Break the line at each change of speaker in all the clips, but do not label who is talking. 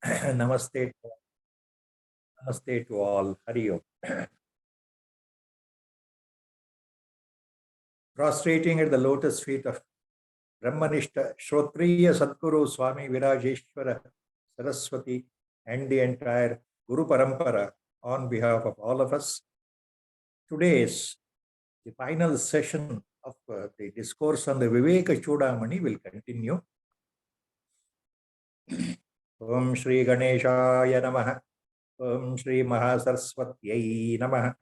Namaste. Namaste to all. Hari Om. Prostrating at the lotus feet of Brahmanishta, Shrotriya Sadguru Swami Virajeshwara, Saraswati, and the entire Guru Parampara on behalf of all of us. Today's the final session of the discourse on the Viveka Chudamani will continue. Om Shri Ganeshaya Namaha. Om Shri Mahasaraswatyai Namaha.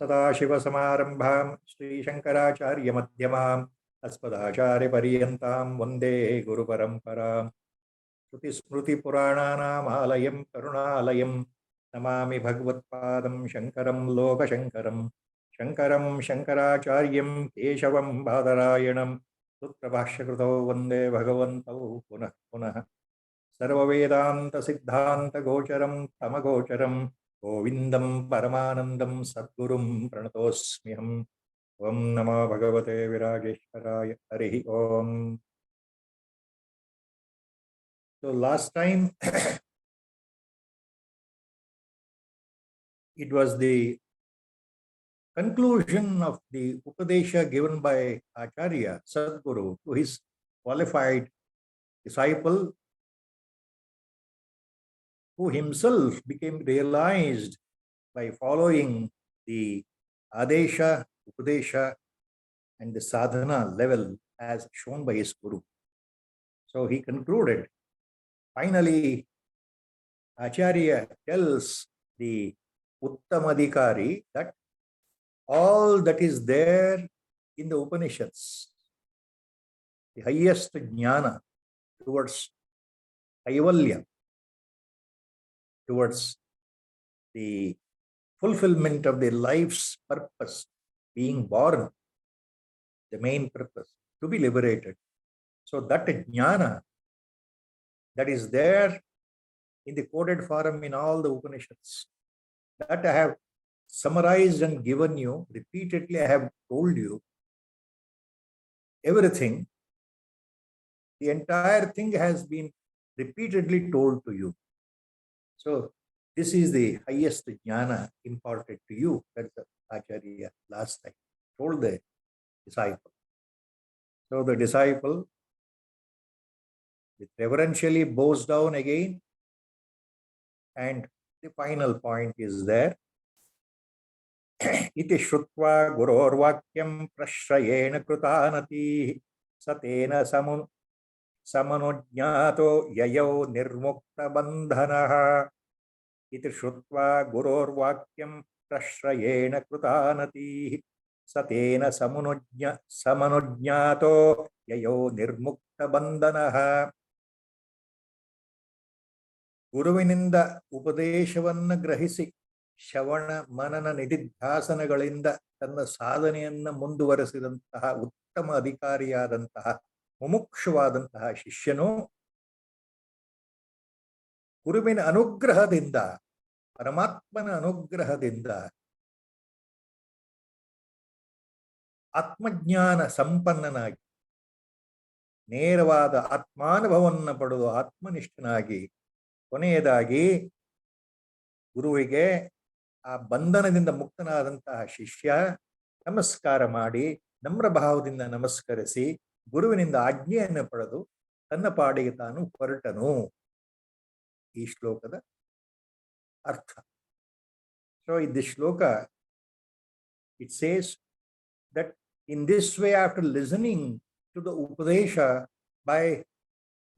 Sadashiva Samarambham Shri Shankaracharya Madhyamam Aspadacharya Pariyantam Vande Guru Paramparam Shruti Smruti Purananam Alayam Karunalayam Namami Bhagavatpadam Shankaram Loka Shankaram Shankaram Shankaracharyam Keshavam Badarayanam Sutrabhashyakrito Vande Bhagavantau Punah Punah Sarva Vedanta Siddhanta Gocharam Tamagocharam Govindam Paramanandam Sadgurum Pranatosmiham Om Namo Bhagavate Virajeshwaraya Harihi Om. So last time it was the conclusion of the Upadesha given by Acharya Sadguru to his qualified disciple, who himself became realized by following the Adesha, Upadesha, and the Sadhana level as shown by his Guru. So he concluded. Finally, Acharya tells the Uttamadhikari that all that is there in the Upanishads, the highest jnana towards Kaivalya, towards the fulfillment of their life's purpose, being born, the main purpose, to be liberated. So that jnana that is there in the coded form in all the Upanishads, that I have summarized and given you repeatedly. I have told you everything. The entire thing has been repeatedly told to you. So this is the highest jnana imparted to you. That's the Acharya last time told the disciple. So the disciple reverentially bows down again, and the final point is there. Iti shrutva gurorvakyam prashrayena krutanati satena samanujñato yayau nirmukta bandhanaha. Iti shrutva gurorvakyam prashrayena krutanati satena samanujñato yayau nirmukta bandhanaha. ಗುರುವಿನಿಂದ ಉಪದೇಶವನ್ನು ಗ್ರಹಿಸಿ ಶ್ರವಣ ಮನನ ನಿಧಿಧ್ಯಾಸನಗಳಿಂದ ತನ್ನ ಸಾಧನೆಯನ್ನು ಮುಂದುವರೆಸಿದಂತಹ ಉತ್ತಮ ಅಧಿಕಾರಿಯಾದಂತಹ ಮುಮುಕ್ಷುವಾದಂತಹ ಶಿಷ್ಯನು ಗುರುವಿನ ಅನುಗ್ರಹದಿಂದ, ಪರಮಾತ್ಮನ ಅನುಗ್ರಹದಿಂದ ಆತ್ಮಜ್ಞಾನ ಸಂಪನ್ನನಾಗಿ ನೇರವಾದ ಆತ್ಮಾನುಭವವನ್ನು ಪಡೆದು ಆತ್ಮನಿಷ್ಠನಾಗಿ ಕೊನೆಯದಾಗಿ ಗುರುವಿಗೆ ಆ ಬಂಧನದಿಂದ ಮುಕ್ತನಾದಂತಹ ಶಿಷ್ಯ ನಮಸ್ಕಾರ ಮಾಡಿ ನಮ್ರ ಭಾವದಿಂದ ನಮಸ್ಕರಿಸಿ ಗುರುವಿನಿಂದ ಆಜ್ಞೆಯನ್ನು ಪಡೆದು ತನ್ನ ಪಾಡಿಗೆ ತಾನು ಹೊರಟನು. ಈ ಶ್ಲೋಕದ ಅರ್ಥ. So in this shloka it says that in this way, after listening to the Upadesha by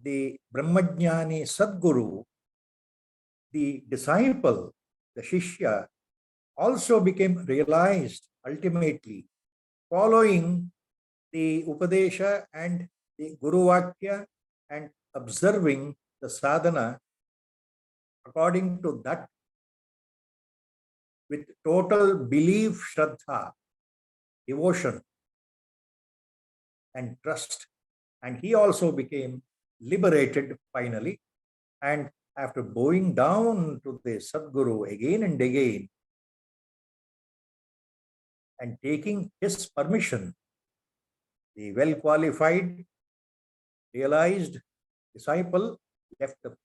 the Brahmajnani Sadguru, the disciple, the Shishya, also became realized ultimately, following the Upadesha and the Guru Vakya and observing the sadhana according to that, with total belief, shraddha, devotion, and trust. And he also became liberated finally. And after bowing down to the Sadguru again and again and taking his permission, the well-qualified, realized disciple left the place.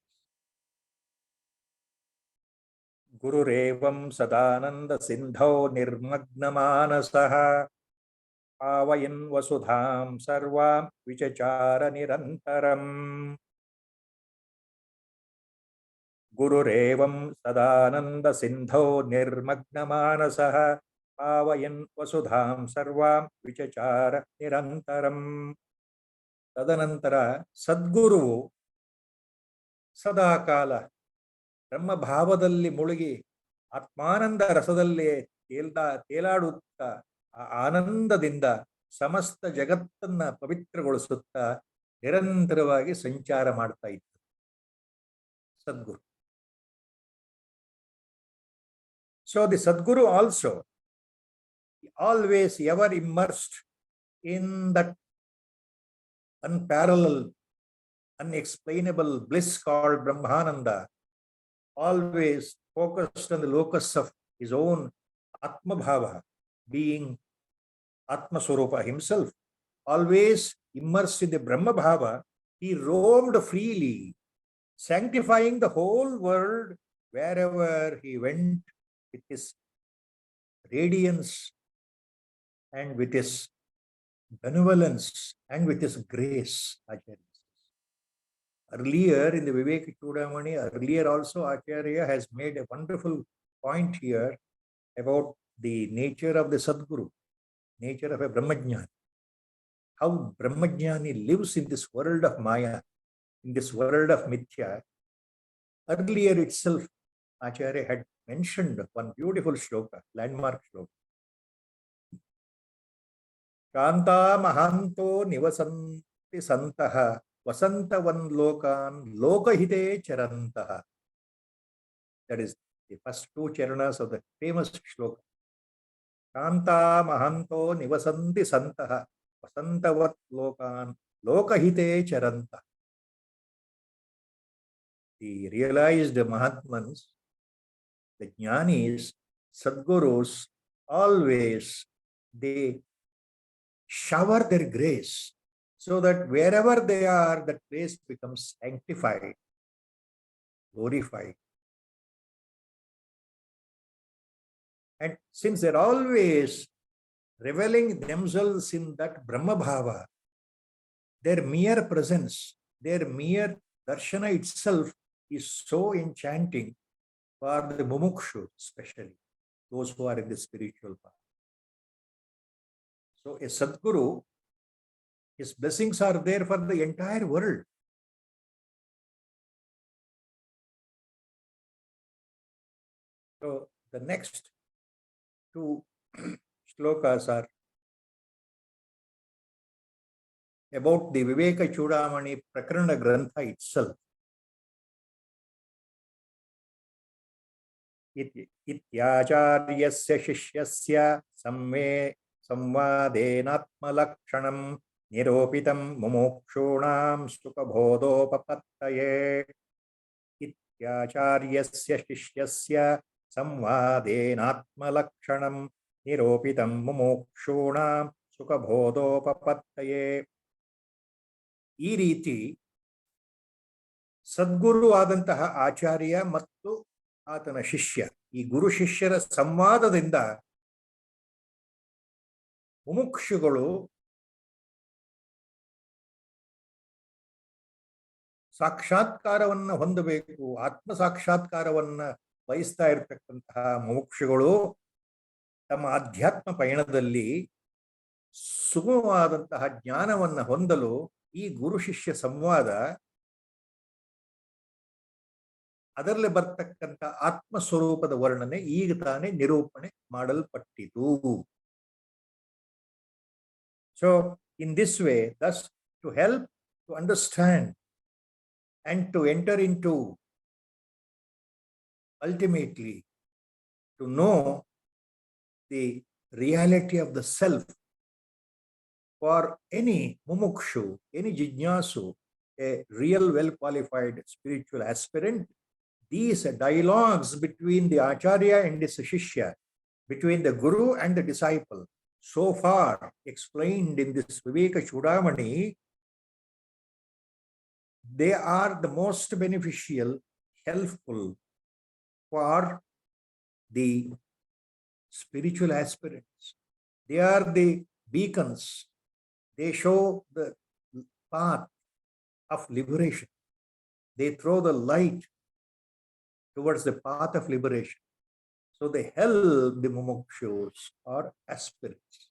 Gururevam Sadananda Sindhau Nirmagnamanasah Avayan Vasudham Sarvam Vichachara Nirantaram. Gururevam Sadananda Sindhau Nirmagnamanasah Avayan Vasudham Sarvam Vichachara Nirantaram. Tadanantara Sadguru Sadakala ಬ್ರಹ್ಮ ಭಾವದಲ್ಲಿ ಮುಳುಗಿ ಆತ್ಮಾನಂದ ರಸದಲ್ಲೇ ತೇಲಾಡುತ್ತಾ ಆ ಆನಂದದಿಂದ ಸಮಸ್ತ ಜಗತ್ತನ್ನ ಪವಿತ್ರಗೊಳಿಸುತ್ತಾ ನಿರಂತರವಾಗಿ ಸಂಚಾರ ಮಾಡ್ತಾ ಇತ್ತು Sadhguru. So the Sadhguru also always ever immersed in that unparalleled, unexplainable bliss called Brahmananda, always focused on the locus of his own Atma Bhava, being Atma Swarupa himself, always immersed in the Brahma Bhava, he roamed freely, sanctifying the whole world wherever he went with his radiance and with his benevolence and with his grace. Earlier in the Viveka Chudamani, earlier also Acharya has made a wonderful point here about the nature of the Sadguru, nature of a Brahmajnani. How Brahmajnani lives in this world of Maya, in this world of Mithya. Earlier itself, Acharya had mentioned one beautiful shloka, landmark shloka. Kanta mahanto nivasanti santaha Vasantavan lokan lokahite charantaha. That is the first two charanas of the famous shloka. Kanta mahanto nivasanti santaha Vasantavat lokan lokahite charanta. The realized Mahatmans, the Jnanis, Sadgurus, always they shower their grace, so that wherever they are, that place becomes sanctified, glorified. And since they're always reveling themselves in that Brahma Bhava, their mere presence, their mere darshana itself is so enchanting for the mumukshu, especially those who are in the spiritual path. So a Sadguru, his blessings are there for the entire world. So the next two shlokas are about the Viveka Chudamani Prakarana Grantha itself. Ityacharyasya shishyasya samvadenatmalakshanam Niropitam mumukshunam sukabhodopapattaye. Ityacharyasya shishyasya samvadenatmalakshanam Niropitam mumukshunam sukabhodopapattaye. ಈ ರೀತಿ ಸದ್ಗುರು ಆದಂತಹ ಆಚಾರ್ಯ ಮತ್ತು ಆತನ ಶಿಷ್ಯ, ಈ ಗುರು ಶಿಷ್ಯರ ಸಂವಾದದಿಂದ ಮುಮುಕ್ಷುಗಳು ಸಾಕ್ಷಾತ್ಕಾರವನ್ನು ಹೊಂದಬೇಕು, ಆತ್ಮ ಸಾಕ್ಷಾತ್ಕಾರವನ್ನ ಬಯಸ್ತಾ ಇರತಕ್ಕಂತಹ ಮುಮುಕ್ಷುಗಳು ತಮ್ಮ ಆಧ್ಯಾತ್ಮ ಪಯಣದಲ್ಲಿ ಸುಗಮವಾದಂತಹ ಜ್ಞಾನವನ್ನು ಹೊಂದಲು ಈ ಗುರು ಶಿಷ್ಯ ಸಂವಾದ, ಅದರಲ್ಲಿ ಬರ್ತಕ್ಕಂಥ ಆತ್ಮಸ್ವರೂಪದ ವರ್ಣನೆ ಈಗ ತಾನೇ ನಿರೂಪಣೆ ಮಾಡಲ್ಪಟ್ಟಿತು. So in this way, thus to help to understand and to enter into, ultimately to know the reality of the self for any mumukshu, any jijnasu, a real well-qualified spiritual aspirant, these dialogues between the acharya and his shishya, between the guru and the disciple, so far explained in this Viveka Chudamani, they are the most beneficial, helpful for the spiritual aspirants. They are the beacons. They show the path of liberation. They throw the light towards the path of liberation. So they help the mumukshus or aspirants.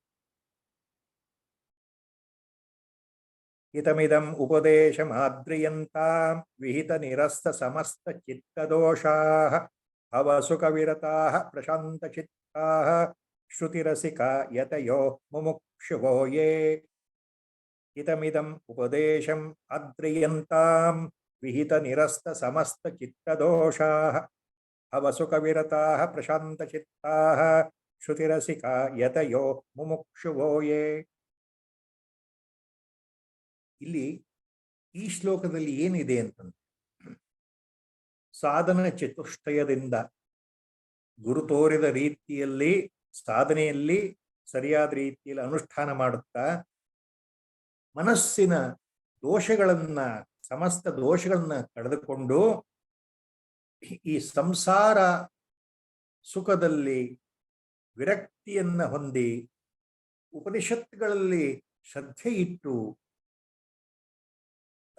Itamidam upadesham adriyantam vihita nirasta samasta chitta doshaha avasuka virataha prashanta chittaha shrutirasika yatayo mumukshuvo ye. Itamidam upadesham adriyantam vihita nirasta samasta chitta doshaha avasuka virataha prashanta chittaha shrutirasika yatayo mumukshuvo ye. ಇಲ್ಲಿ ಈ ಶ್ಲೋಕದಲ್ಲಿ ಏನಿದೆ ಅಂತಂದ್ರೆ, ಸಾಧನ ಚತುಷ್ಟಯದಿಂದ ಗುರು ತೋರಿದ ರೀತಿಯಲ್ಲಿ ಸಾಧನೆಯಲ್ಲಿ ಸರಿಯಾದ ರೀತಿಯಲ್ಲಿ ಅನುಷ್ಠಾನ ಮಾಡುತ್ತಾ ಮನಸ್ಸಿನ ದೋಷಗಳನ್ನ ಸಮಸ್ತ ದೋಷಗಳನ್ನ ಕಳೆದುಕೊಂಡು ಈ ಸಂಸಾರ ಸುಖದಲ್ಲಿ ವಿರಕ್ತಿಯನ್ನ ಹೊಂದಿ ಉಪನಿಷತ್ತುಗಳಲ್ಲಿ ಶ್ರದ್ಧೆ ಇಟ್ಟು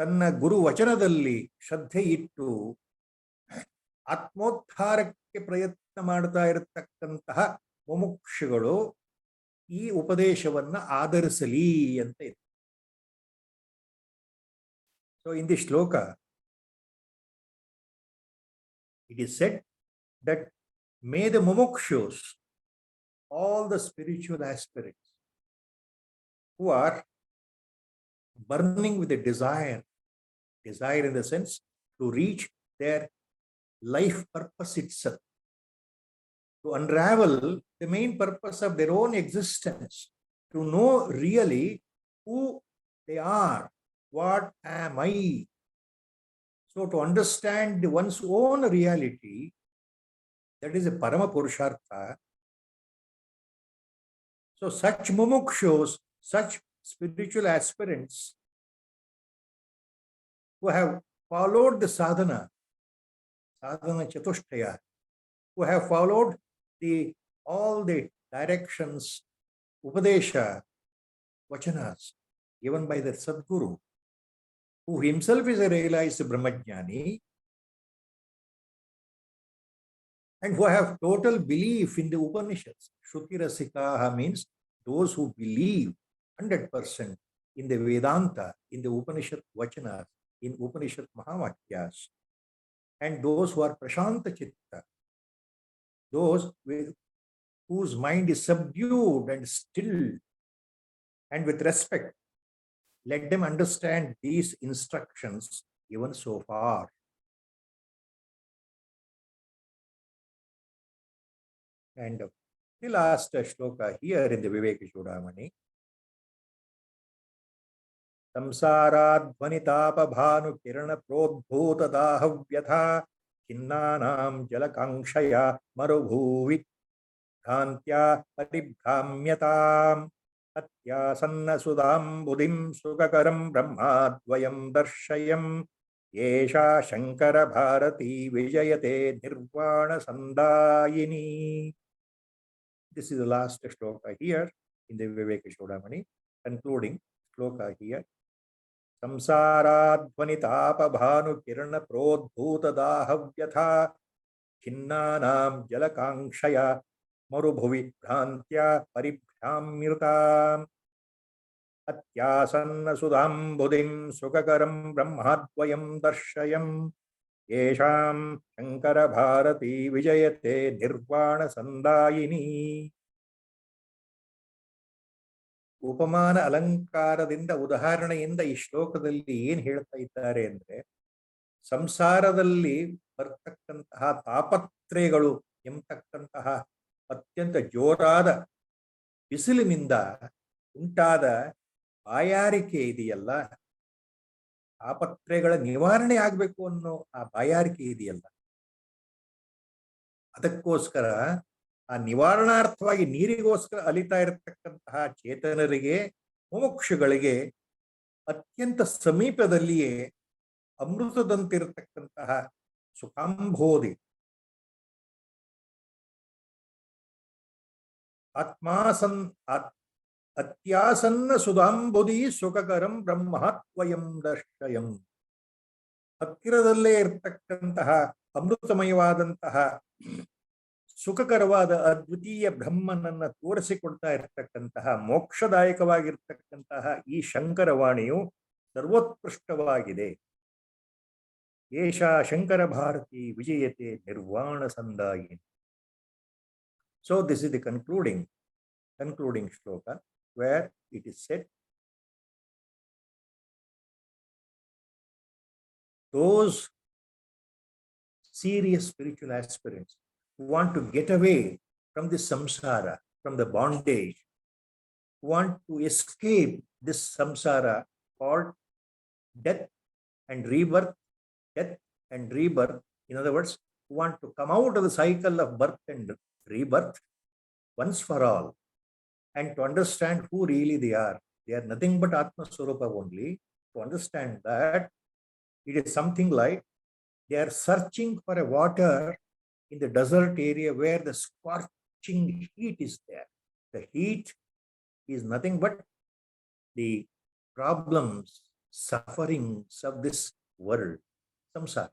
ತನ್ನ ಗುರು ವಚನದಲ್ಲಿ ಶ್ರದ್ಧೆ ಇಟ್ಟು ಆತ್ಮೋದ್ಧಾರಕ್ಕೆ ಪ್ರಯತ್ನ ಮಾಡ್ತಾ ಇರತಕ್ಕಂತಹ ಮುಮುಕ್ಷುಗಳು ಈ ಉಪದೇಶವನ್ನ ಆಧರಿಸಲಿ ಅಂತ ಇದೆ. So in the shloka it is said that may the ಮುಮುಕ್ಷುಸ್, all the spiritual aspirants who are burning with a desire in the sense to reach their life purpose itself, to unravel the main purpose of their own existence, to know really who they are, what am I. So to understand one's own reality, that is a parama purushartha. So such mumukshus, such spiritual aspirants who have followed the sadhana chatushtaya, who have followed all the directions, upadesha, vachanas given by the Sadguru, who himself is a realized Brahmajnani, and who have total belief in the Upanishads. Shruti Rasikaha means those who believe 100% in the Vedanta, in the Upanishad Vachanas, in Upanishad Mahavakyas, and those who are Prashanta Chitta, those whose mind is subdued and still, and with respect, let them understand these instructions given so far. And the last shloka here in the Viveka Chudamani, संसाराध्वनितापभानु किरण प्रोद्भूत दाहव्यथा खिन्नानां जलकांक्षया मरुभूवि भ्रान्त्या परिभ्राम्यताम् अत्यासन्नसुधां बुधिं सुखकरं ब्रह्माद्वयं दर्शयम् एषा शंकर भारती विजयते निर्वाण संदायिनी. This is the last shloka here in the Viveka Chudamani, concluding shloka here. संसाराध्वनितापभानु किरण प्रोद्भूत दाहव्यथा खिन्नानां जलकांक्षया मरुभुवि भ्रान्त्या परिभ्राम्यताम् अत्यासन्नसुधां बुधिं सुखकरं ब्रह्माद्वयं दर्शयम् येषां शंकर भारती विजयते निर्वाण संदायिनी. ಉಪಮಾನ ಅಲಂಕಾರದಿಂದ ಉದಾಹರಣೆಯಿಂದ ಈ ಶ್ಲೋಕದಲ್ಲಿ ಏನ್ ಹೇಳ್ತಾ ಇದ್ದಾರೆ ಅಂದ್ರೆ, ಸಂಸಾರದಲ್ಲಿ ಬರ್ತಕ್ಕಂತಹ ತಾಪತ್ರಯಗಳು ಎಂಬತಕ್ಕಂತಹ ಅತ್ಯಂತ ಜೋರಾದ ಬಿಸಿಲಿನಿಂದ ಉಂಟಾದ ಬಾಯಾರಿಕೆ ಇದೆಯಲ್ಲ, ತಾಪತ್ರಯಗಳ ನಿವಾರಣೆ ಆಗ್ಬೇಕು ಅನ್ನೋ ಆ ಬಾಯಾರಿಕೆ ಇದೆಯಲ್ಲ, ಅದಕ್ಕೋಸ್ಕರ ಆ ನಿವಾರಣಾರ್ಥವಾಗಿ ನೀರಿಗೋಸ್ಕರ ಅಲಿತಾ ಇರತಕ್ಕಂತಹ ಚೇತನರಿಗೆ, ಮುಮುಕ್ಷುಗಳಿಗೆ ಅತ್ಯಂತ ಸಮೀಪದಲ್ಲಿಯೇ ಅಮೃತದಂತಿರತಕ್ಕಂತಹ ಸುಖಾಂಬೋಧಿ Atmasan Atyasanna Sudambudi Sukakaram Brahmatvayam Dashayam. ಹತ್ತಿರದಲ್ಲೇ ಇರತಕ್ಕಂತಹ ಅಮೃತಮಯವಾದಂತಹ ಸುಖಕರವಾದ ಅದ್ವಿತೀಯ ಬ್ರಹ್ಮನನ್ನ ತೋರಿಸಿಕೊಡ್ತಾ ಇರತಕ್ಕಂತಹ ಮೋಕ್ಷದಾಯಕವಾಗಿರ್ತಕ್ಕಂತಹ ಈ ಶಂಕರವಾಣಿಯು ಸರ್ವೋತ್ಕೃಷ್ಟವಾಗಿದೆ. ಏಷಾ ಶಂಕರ ಭಾರತಿ ವಿಜಯತೆ ನಿರ್ವಾಣ ಸಂದಾಯಿನಿ. So this is the concluding shloka where it is said, those serious spiritual aspirants who want to get away from this samsara, from the bondage, who want to escape this samsara called death and rebirth, in other words, who want to come out of the cycle of birth and rebirth once for all, and to understand who really they are. They are nothing but Atma Swarupa only. To understand that, it is something like they are searching for a water in the desert area where the scorching heat is there. The heat is nothing but the problems, sufferings of this world, samsara.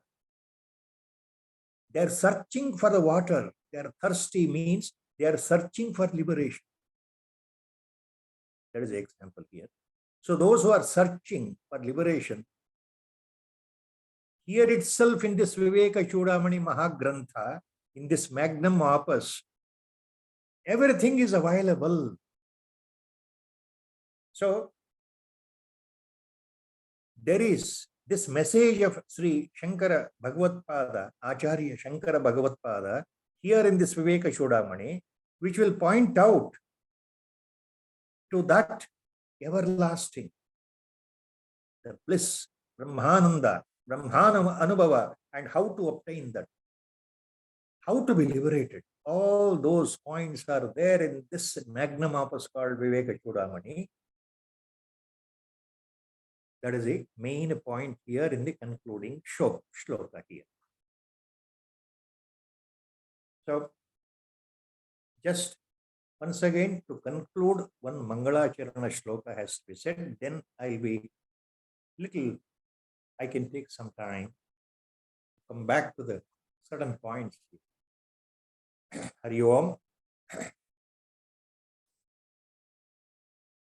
They are searching for the water. They are thirsty means they are searching for liberation. That is the example here. So those who are searching for liberation, here itself in this Viveka Chudamani Mahagrantha, in this magnum opus, everything is available. So there is this message of Sri Shankara Bhagavatpada, Acharya Shankara Bhagavatpada, here in this Viveka Chudamani, which will point out to that everlasting, the bliss, Brahmananda, Brahmana Anubhava, and how to obtain that, how to be liberated. All those points are there in this magnum opus called Viveka Chudamani. That is a main point here in the concluding shloka here. So, just once again, to conclude, one Mangalacharana shloka has to be said, then I'll be I can take some time to come back to the certain points. Hari Om.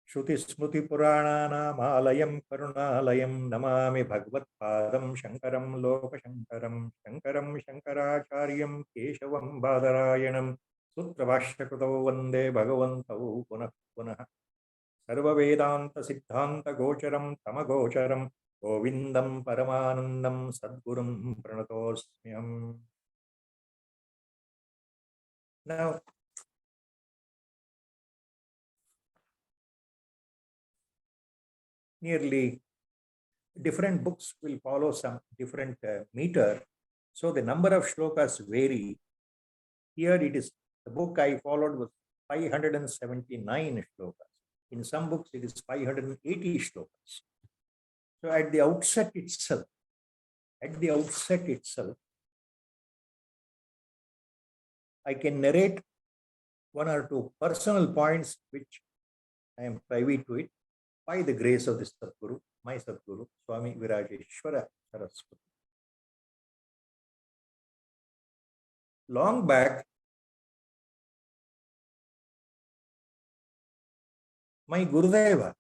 Shruti Smruti Purananam Alayam Karunalayam Namami Bhagavatpadam Shankaram Loka Shankaram Shankaracharyam Keshavam Badarayanam Sutra Vashyakruto Vande Bhagavantau Punah Punah Sarva Vedanta Siddhanta Gocharam Tamagocharam Govindam Paramanandam Sadgurum Pranatosmyam. Now, nearly different books will follow some different meter, so the number of shlokas vary. Here it is, the book I followed was 579 shlokas. In some books it is 580 shlokas. So at the outset itself, I can narrate one or two personal points which I am privy to it by the grace of this Sadguru, my Sadguru, Swami Virajeshwara Saraswati. Long back, my Gurudeva,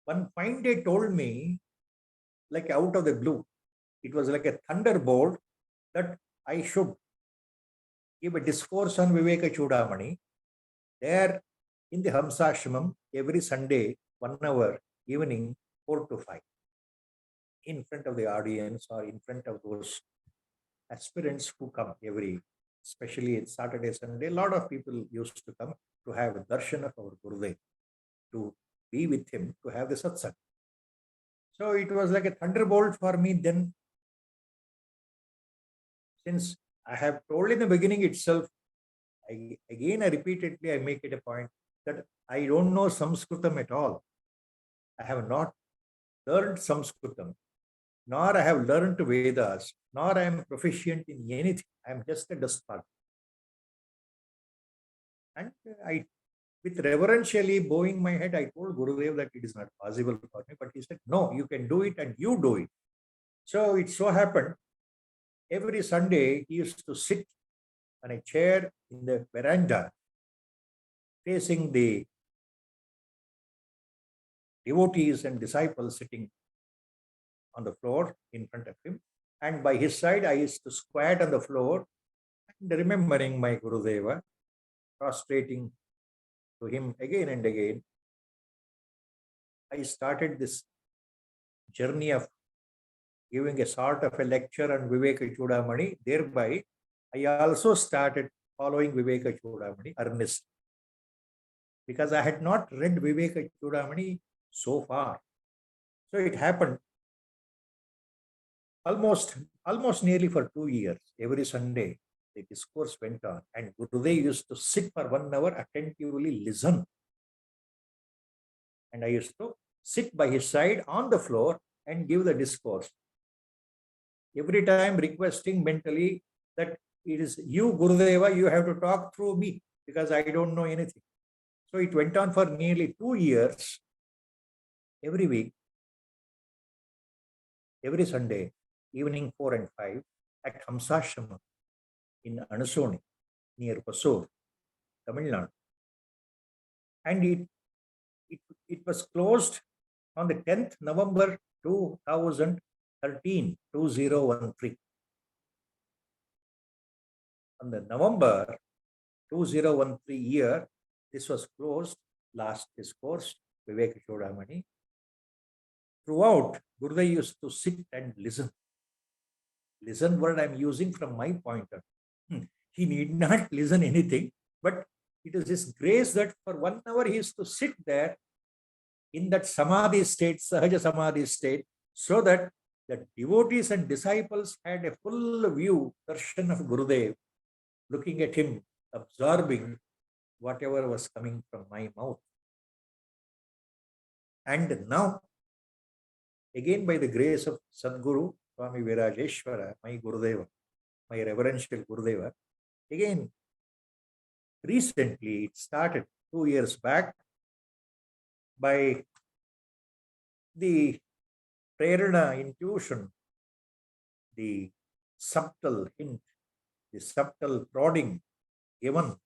one fine day told me, like out of the blue, it was like a thunderbolt, that I should give a discourse on Viveka Chudamani there in the Hamsa Ashram every Sunday, 1 hour, evening, 4 to 5, in front of the audience or in front of those aspirants who come especially Saturday, Sunday. A lot of people used to come to have a darshan of our Gurudev, to be with him, to have the satsang. So it was like a thunderbolt for me then. Since I have told in the beginning itself, I repeatedly I make it a point that I don't know Sanskritam at all. I have not learned Sanskritam, nor I have learned Vedas, nor I am proficient in anything. I am just a dustpan. And I, with reverentially bowing my head, I told Gurudev that it is not possible for me. But he said, no, you can do it and you do it. So it so happened, every Sunday he used to sit on a chair in the veranda facing the devotees and disciples sitting on the floor in front of him. And by his side, I used to squat on the floor and remembering my Gurudeva, prostrating to him again and again. I started this journey of giving a sort of a lecture on Viveka Chudamani. Thereby, I also started following Viveka Chudamani earnestly, because I had not read Viveka Chudamani so far. So it happened almost nearly for 2 years. Every Sunday, the discourse went on, and Gurudev used to sit for 1 hour, attentively listen. And I used to sit by his side on the floor and give the discourse. Every time requesting mentally that it is you, Gurudeva, you have to talk through me because I don't know anything. So it went on for nearly 2 years, every week, every Sunday, evening 4 and 5, at Hamsashramam in Anusonai, near Hosur, Tamil Nadu. And it was closed on the 10th November 2013, 2013. On the November 2013 year, this was closed, last discourse, Viveka Chudamani. Throughout, Gurudev used to sit and listen. Listen word I am using from my pointer. He need not listen anything, but it is his grace that for 1 hour he used to sit there in that samadhi state, sahaja samadhi state, so that the devotees and disciples had a full view, darshan of Gurudev, looking at him, absorbing whatever was coming from my mouth. And now, again by the grace of Sadguru, Swami Virajeshwara, my Gurudeva, my reverential Gurudeva, again, recently it started 2 years back by the prerana, intuition, the subtle hint, the subtle prodding given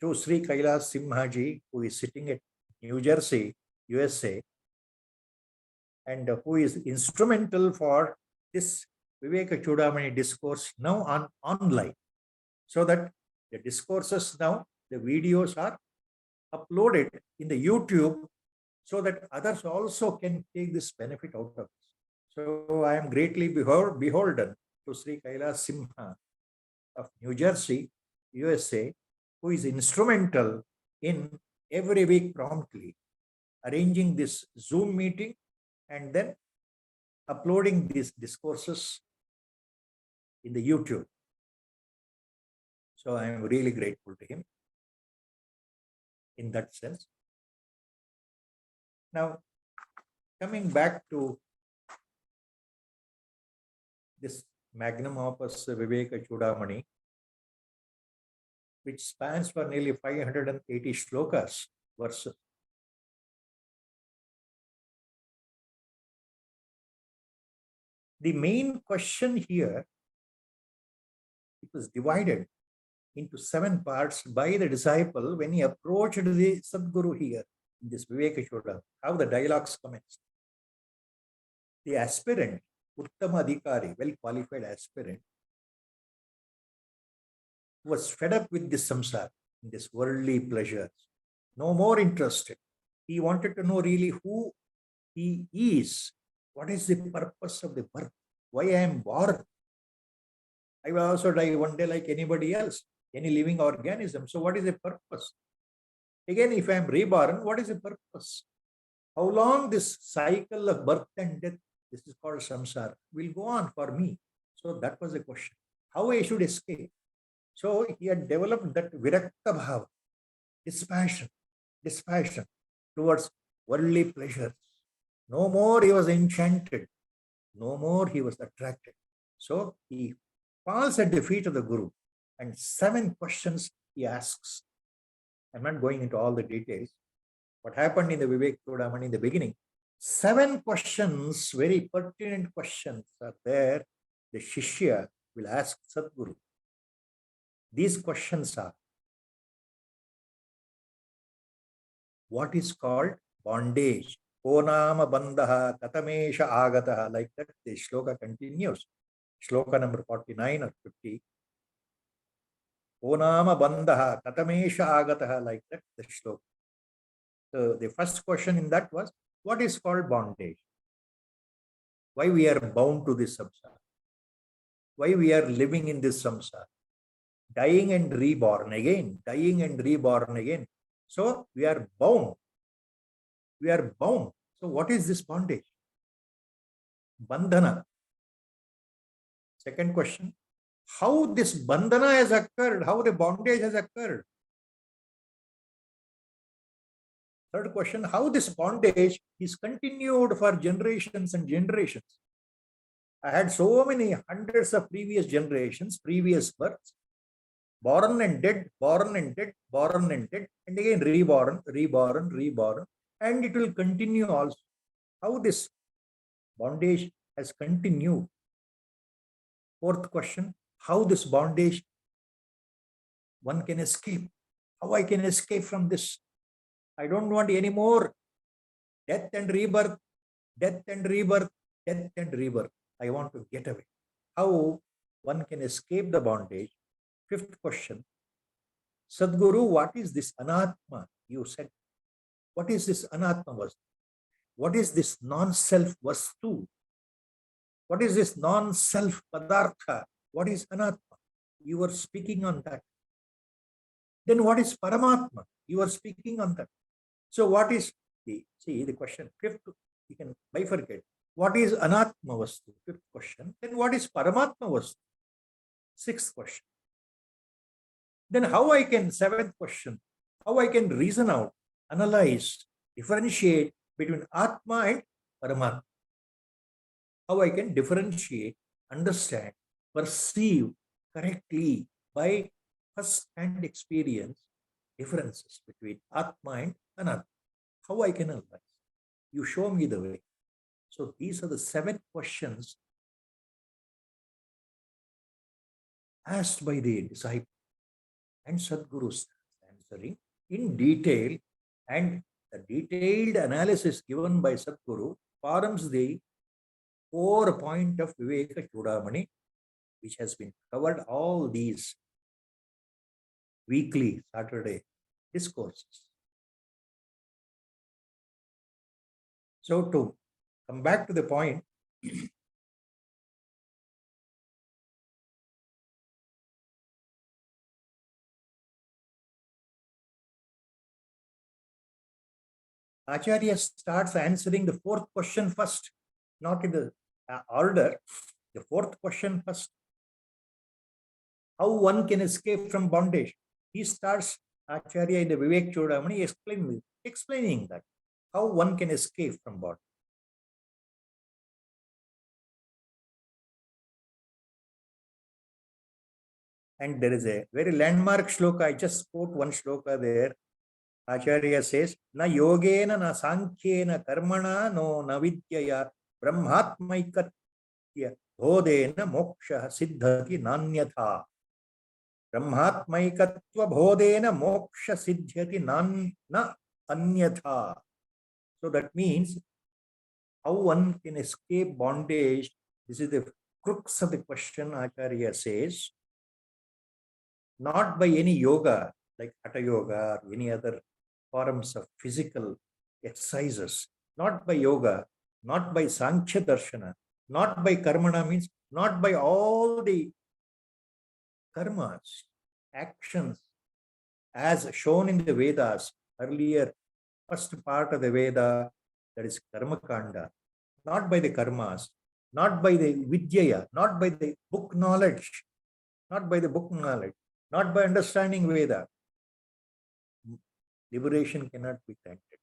to Sri Kailas Simhaji, who is sitting at New Jersey, U.S.A, and who is instrumental for this Viveka Chudamani discourse now on online, so that the discourses now, the videos are uploaded in the YouTube, so that others also can take this benefit out of this. So I am greatly beholden to Sri Kailas Simha of New Jersey, U.S.A, who is instrumental in every week promptly arranging this Zoom meeting and then uploading these discourses in the YouTube. So I am really grateful to him in that sense. Now, coming back to this magnum opus Viveka Chudamani, which spans for nearly 580 shlokas, verses. The main question here, it was divided into 7 parts by the disciple when he approached the Sadguru here, in this Viveka Chudamani, how the dialogues commenced. The aspirant, Uttama Adhikari, well-qualified aspirant, was fed up with this samsara, this worldly pleasures, no more interested. He wanted to know really who he is. What is the purpose of the birth? Why I am born? I will also die one day like anybody else, any living organism. So what is the purpose? Again, if I am reborn, what is the purpose? How long this cycle of birth and death, this is called samsara, will go on for me? So that was the question. How I should escape? So he had developed that virakta bhava, dispassion towards worldly pleasures. No more he was enchanted. No more he was attracted. So he falls at the feet of the Guru and 7 questions he asks. I'm not going into all the details. What happened in the Viveka Chudamani in the beginning, 7 questions, very pertinent questions are there. The Shishya will ask Sadguru. These questions are, what is called bondage? Onama bandha katamesha agataha. Like that, the shloka continues. Shloka number 49 or 50. Onama bandha katamesha agataha. Like that, the shloka. So the first question in that was, what is called bondage? Why we are bound to this samsara? Why we are living in this samsara? Dying and reborn again, dying and reborn again. So we are bound. We are bound. So what is this bondage? Bandhana. Second question, how this bandhana has occurred, how the bondage has occurred. Third question, how this bondage is continued for generations and generations. I had so many hundreds of previous generations, previous births, born and dead, born and dead, born and dead, and again reborn, reborn, reborn, and it will continue also. How this bondage has continued. Fourth question, how this bondage one can escape. How I can escape from this. I don't want any more death and rebirth, death and rebirth, death and rebirth. I want to get away. How one can escape the bondage. Fifth question, Sadguru, what is this anatma? You said, what is this anatma vastu? What is this non-self vastu? What is this non-self padartha? What is anatma? You were speaking on that. Then what is paramatma? You were speaking on that. So what is the question? Fifth, you can bifurcate. What is anatma vastu? Fifth question. Then what is paramatma vastu? Sixth question. Then how I can, seventh question, how I can reason out, analyze, differentiate between Atma and Paramatma. How I can differentiate, understand, perceive correctly by first-hand experience differences between Atma and Anatma. How I can analyze? You show me the way. So these are the 7 questions asked by the disciple. And Sadguru starts answering in detail, and the detailed analysis given by Sadguru forms the core point of Viveka Chudamani, which has been covered all these weekly Saturday discourses. So to come back to the point, Acharya starts answering the 4th question first, not in the order. The 4th question first. How one can escape from bondage? He starts, Acharya in the Viveka Chudamani explaining that. How one can escape from bondage. And there is a very landmark shloka. I just quote one shloka there. Acharya says, na yogena na sankhena karmana no na vidyaya brahmatmaikatya bodhena moksha siddhati nanyatha. Brahmatmaikatva bodhena moksha siddhati na anyatha. So that means how one can escape bondage. This is the crux of the question. Acharya says, not by any yoga like Hatha Yoga or any other forms of physical exercises, not by yoga, not by Sankhya Darshana, not by Karmana, means not by all the karmas, actions as shown in the Vedas earlier, first part of the Veda, that is Karma Kanda, not by the karmas, not by the Vidyaya, not by the book knowledge, not by the book knowledge, not by understanding Veda. Liberation cannot be granted.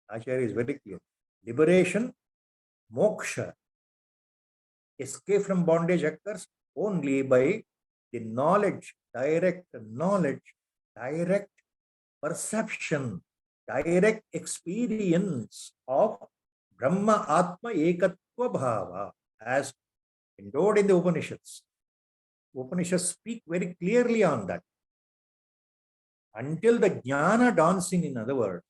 Acharya is very clear. Liberation, moksha, escape from bondage occurs only by the knowledge, direct knowledge direct perception, direct experience of Brahma Atma Ekatva Bhava as endowed in the Upanishads. Upanishads speak very clearly on that. Until the jnana dawns in other words,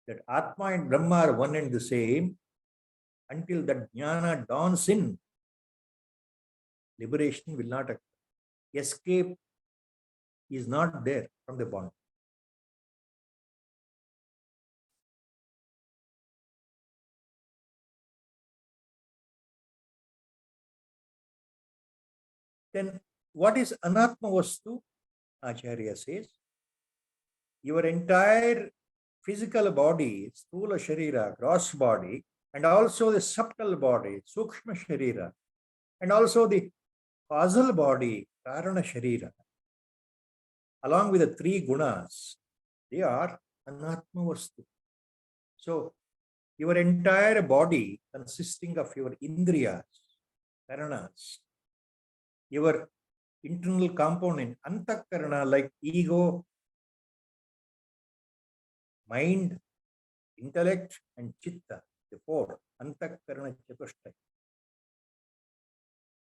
that Atma and Brahma are one and the same, until that jnana dawns in, liberation will not occur. Escape is not there from the bond. Then what is Anatma Vastu? Acharya says, your entire physical body, Sthula Sharira, gross body, and also the subtle body, Sukshma Sharira, and also the causal body, Karana Sharira, along with the three gunas, they are Anatma Vastu. So, your entire body consisting of your indriyas, karanas, your internal component, antakarana, like ego, mind, intellect, and chitta, the four, antakarana chatushtaya.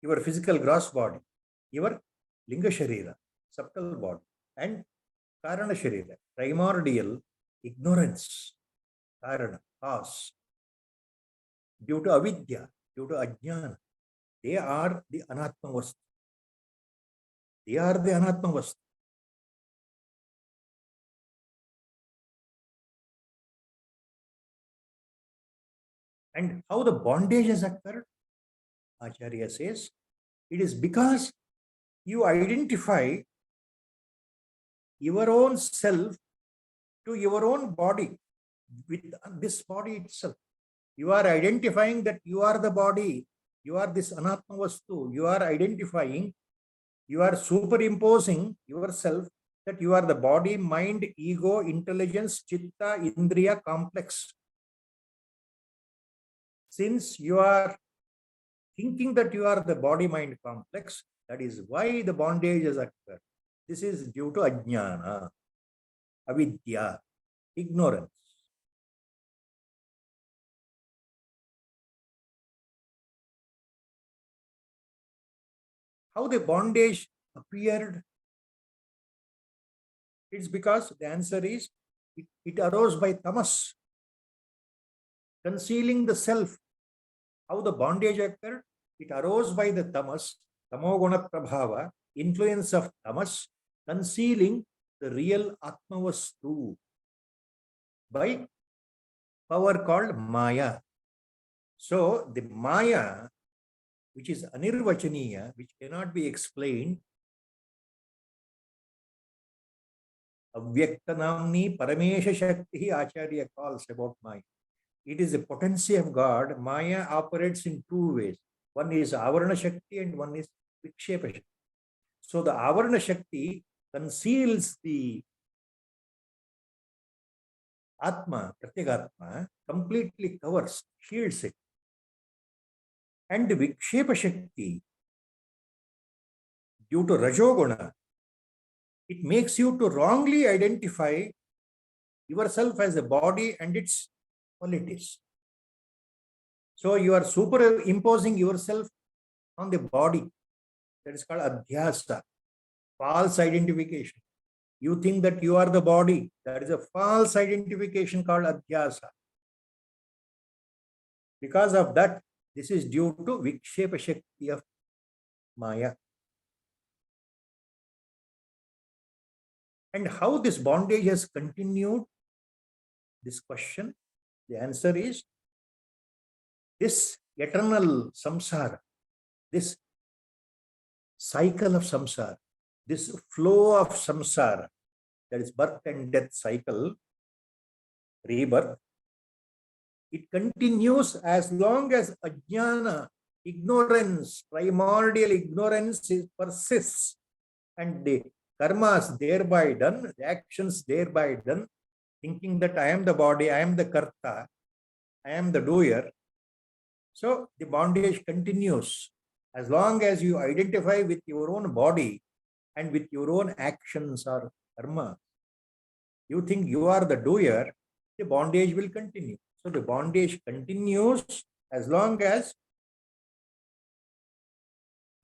Your physical gross body, your linga sharira, subtle body, and karana sharira, primordial ignorance, karana, cause, due to avidya, due to ajnana, they are the anatma vastu. They are the anatma vastu. And how the bondage has occurred? Acharya says, it is because you identify your own self to your own body with this body itself. You are identifying that you are the body, you are this anatma vastu, you are identifying, you are superimposing yourself that you are the body, mind, ego, intelligence, chitta, indriya complex. Since you are thinking that you are the body-mind complex, that is why the bondage has occurred. This is due to ajnana, avidya, ignorance. How the bondage appeared? It's because the answer is, it arose by tamas, concealing the self. How the bondage occurred? It arose by the tamas, tamoguna prabhava, influence of tamas, concealing the real atma vastu by power called maya. So the maya, which is anirvachaniya, which cannot be explained, avyaktanamni paramesha shakti, Acharya calls about maya. It is the potency of God. Maya operates in two ways. One is avarana shakti and one is vikshepa shakti. So the avarana shakti conceals the atma, pratyagatma, completely covers, shields it. And the vikshepa shakti, due to rajoguna, it makes you to wrongly identify yourself as a body and its qualities. So you are superimposing yourself on the body. That is called adhyasa, false identification. You think that you are the body. That is a false identification called adhyasa. Because of that, this is due to vikshepa shakti of maya. And how this bondage has continued, this question, the answer is, this eternal samsara, this cycle of samsara, this flow of samsara, that is birth and death cycle, rebirth, it continues as long as ajnana, ignorance, primordial ignorance persists, and the karmas thereby done, the actions thereby done, thinking that I am the body, I am the karta, I am the doer. So the bondage continues. As long as you identify with your own body and with your own actions or karma, you think you are the doer, the bondage will continue. So the bondage continues as long as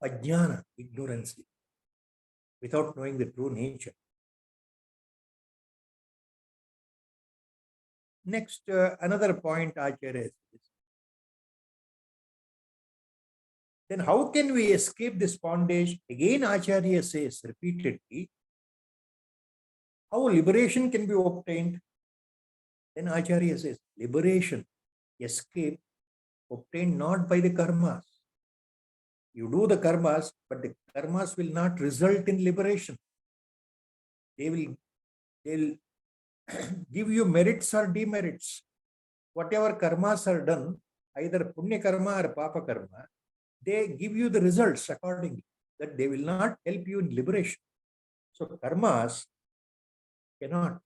ajnana, ignorance, without knowing the true nature. Next, another point Acharya says, then how can we escape this bondage? Again, Acharya says repeatedly, how liberation can be obtained? Then Acharya says, liberation, escape, obtained not by the karmas. You do the karmas, but the karmas will not result in liberation. They'll give you merits or demerits. Whatever karmas are done, either punya karma or papa karma, they give you the results accordingly, that they will not help you in liberation. So karmas cannot.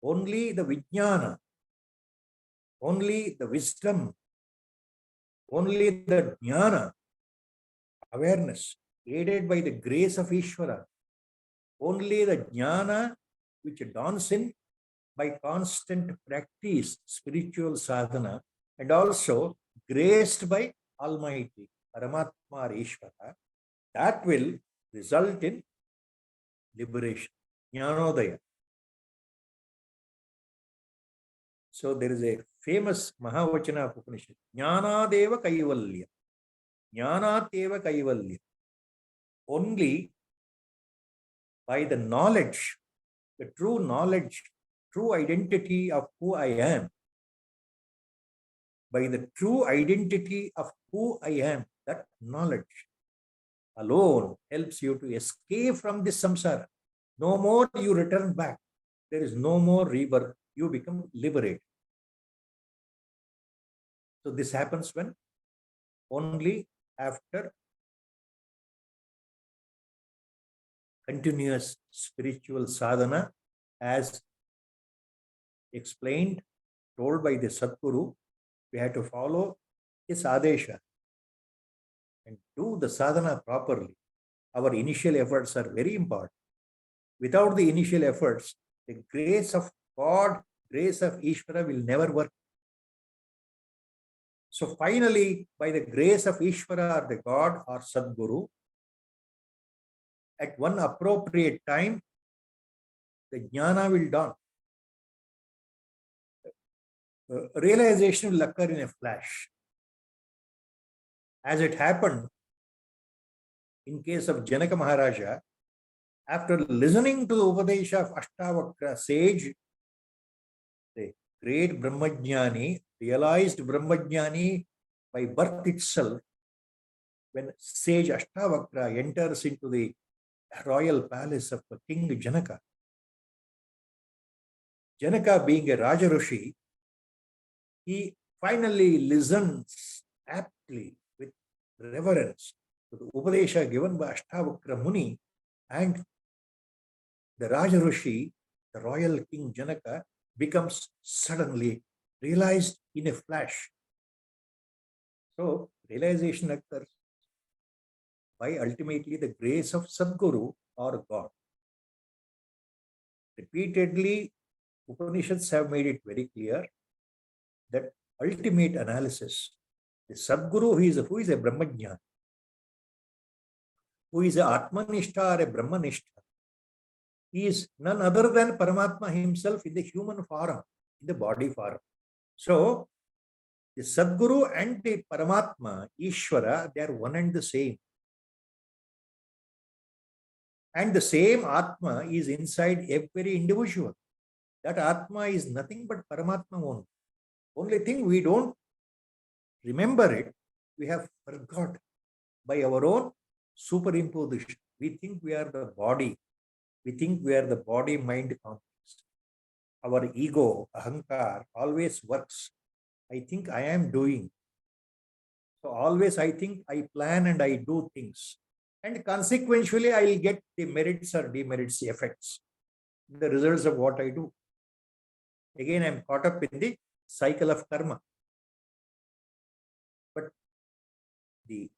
Only the vijnana, only the wisdom, only the jnana, awareness, aided by the grace of Ishvara, only the jnana which dawns in by constant practice, spiritual sadhana, and also graced by Almighty, Paramatma or Ishvara, that will result in liberation, jnanodaya. So there is a famous Mahavachana Upanishad, Jnanadeva Kaivalya. Jnanateva Kaivalya. Only by the knowledge, the true knowledge, true identity of who I am, by the true identity of who I am, that knowledge alone helps you to escape from this samsara. No more you return back. There is no more rebirth. You become liberated. So this happens when? Only after continuous spiritual sadhana, as explained, told by the Sadguru. We have to follow his adesha and do the sadhana properly. Our initial efforts are very important. Without the initial efforts, the grace of God, grace of Ishvara will never work. So finally, by the grace of Ishvara or the God or Sadguru, at one appropriate time, the jnana will dawn. Realization will occur in a flash. As it happened in case of Janaka Maharaja, after listening to the Upadesha of Ashtavakra sage, the great Brahmajnani, realized Brahmajnani by birth itself, when sage Ashtavakra enters into the royal palace of King Janaka. Janaka being a Rajarushi, he finally listens aptly with reverence to the Upadesha given by Ashtavakra Muni, and the Rajarushi, the royal King Janaka, becomes suddenly realized in a flash. So realization occurs by ultimately the grace of Sadguru or God. Repeatedly, Upanishads have made it very clear that ultimate analysis, the Sadguru who is a Brahmajnani, who is a Atmanishta or a Brahmanishta, he is none other than Paramatma himself in the human form, in the body form. So, the Sadguru and the Paramatma, Ishvara, they are one and the same. And the same Atma is inside every individual. That Atma is nothing but Paramatma only. Only thing we don't remember it, we have forgot by our own superimposition. We think we are the body. We think we are the body-mind complex. Our ego, ahankar, always works. I think I am doing. So always I think I plan and I do things. And consequentially, I will get the merits or demerits, the effects, the results of what I do. Again, I am caught up in the cycle of karma. But the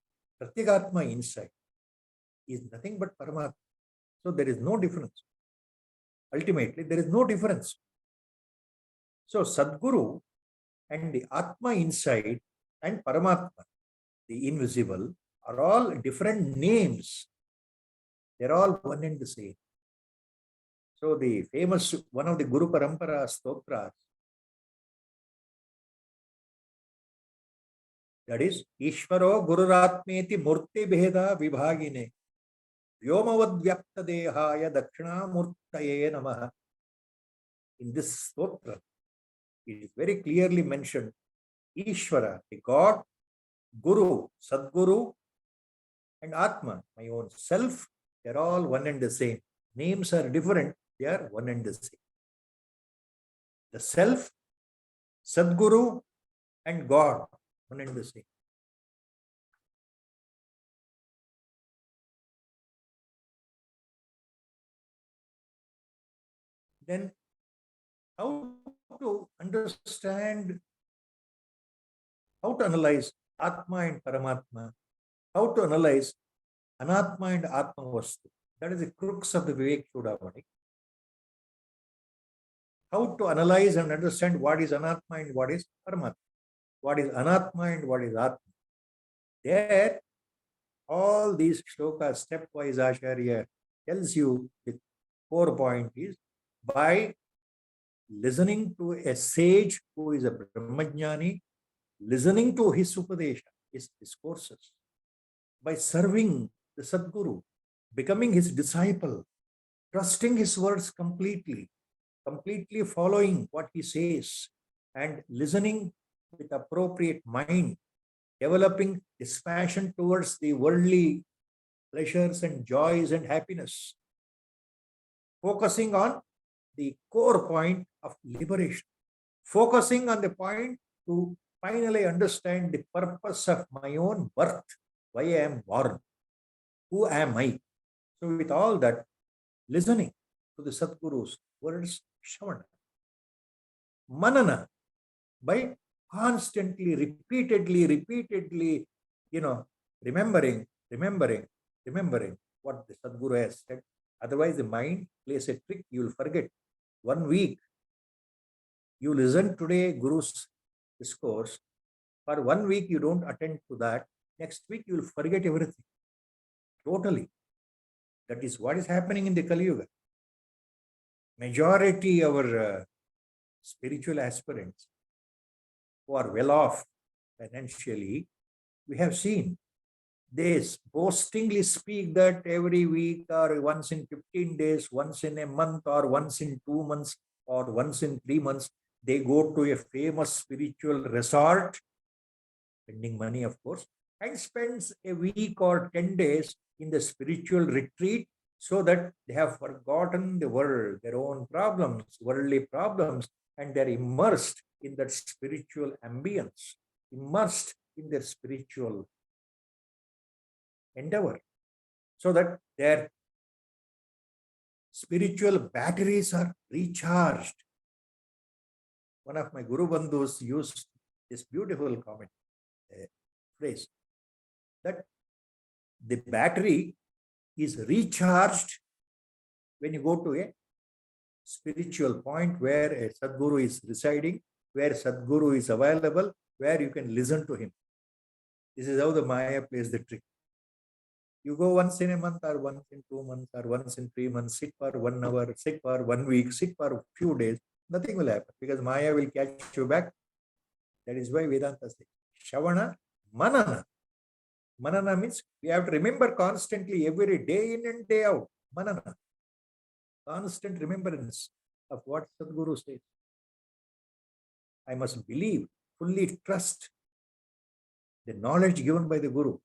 Pratyagatma inside is nothing but Paramatma. So there is no difference. Ultimately, there is no difference. So Sadguru and the Atma inside and Paramatma, the invisible, are all different names. They're all one and the same. So the famous, one of the Guru Parampara stotras, that is, Ishvaro Gururatmeti Murti Bheda Vibhagine Vyomavad Dehaya Dakshina Murtaye Namaha. In this stotra, it is very clearly mentioned Ishvara, a God, Guru, Sadguru, and Atma, my own self, they're all one and the same. Names are different, they are one and the same. The self, Sadguru, and God, one and the same. Then, how to understand, how to analyze Atma and Paramatma, how to analyze Anatma and Atma Vastu. That is the crux of the Viveka Chudamani. How to analyze and understand what is Anatma and what is Paramatma. What is Anatma and what is Atma. There, all these shlokas, stepwise Acharya tells you the core point is by listening to a sage who is a Brahmajnani, listening to his Upadesha, his discourses, by serving the Sadguru, becoming his disciple, trusting his words completely, completely following what he says, and listening with appropriate mind, developing dispassion towards the worldly pleasures and joys and happiness, focusing on the core point of liberation, focusing on the point to finally understand the purpose of my own birth, why I am born, who am I. So with all that, listening to the Sadguru's words, Shavana, Manana, by constantly, repeatedly, remembering what the Sadguru has said. Otherwise, the mind plays a trick, you will forget. 1 week, you listen today Guru's discourse. For 1 week, you don't attend to that. Next week, you will forget everything. Totally. That is what is happening in the Kali Yuga. Majority of our spiritual aspirants who are well off financially, we have seen they boastingly speak that every week or once in 15 days, once in a month or once in 2 months or once in 3 months, they go to a famous spiritual resort, spending money of course, and spends a week or 10 days in the spiritual retreat so that they have forgotten the world, their own problems, worldly problems, and they're immersed in that spiritual ambience, immersed in their spiritual endeavor, so that their spiritual batteries are recharged. One of my Guru Bandhus used this beautiful comment, phrase, that the battery is recharged when you go to a spiritual point where a Sadguru is residing, where Sadguru is available, where you can listen to him. This is how the Maya plays the trick. You go once in a month or once in 2 months or once in 3 months, sit for 1 hour, sit for 1 week, sit for a few days, nothing will happen because Maya will catch you back. That is why Vedanta says, Shavana, Manana. Manana means we have to remember constantly every day in and day out. Manana. Constant remembrance of what Sadguru says. I must believe, fully trust the knowledge given by the Guru.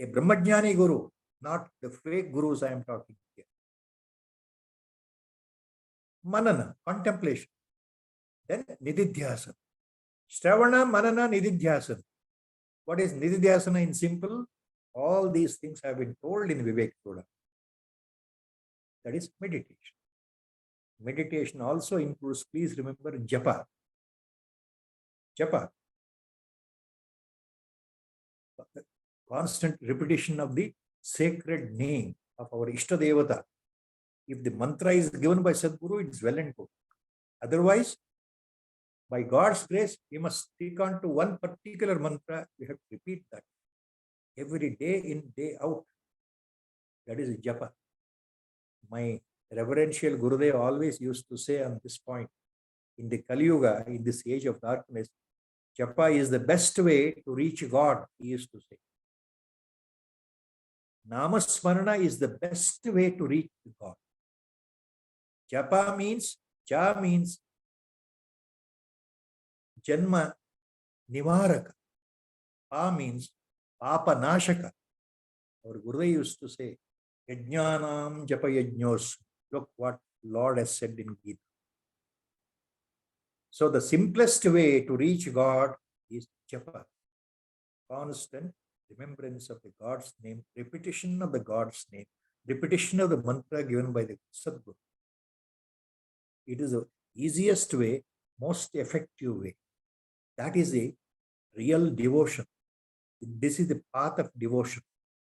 A Brahmajnani Guru, not the fake Gurus I am talking here. Manana, contemplation. Then Nididhyasana. Shravana, Manana, Nididhyasana. What is Nididhyasana in simple? All these things have been told in Viveka Chudamani. That is meditation. Meditation also includes, please remember, japa. Japa. Constant repetition of the sacred name of our Ishtadevata. If the mantra is given by Sadguru, it's well and good. Otherwise, by God's grace, we must stick on to one particular mantra. We have to repeat that every day in, day out. That is japa. My reverential Gurudev always used to say on this point, in the Kali Yuga, in this age of darkness, japa is the best way to reach God, he used to say. Namasmarana is the best way to reach God. Japa means, ja means Janma Nivaraka. Pa means Papa Nashaka. Our Gurudev used to say, Yajnanam Japa Yajnos. Look what Lord has said in Gita. So the simplest way to reach God is Japa. Constant remembrance of the God's name, repetition of the God's name, repetition of the mantra given by the Sadguru. It is the easiest way, most effective way. That is a real devotion. This is the path of devotion.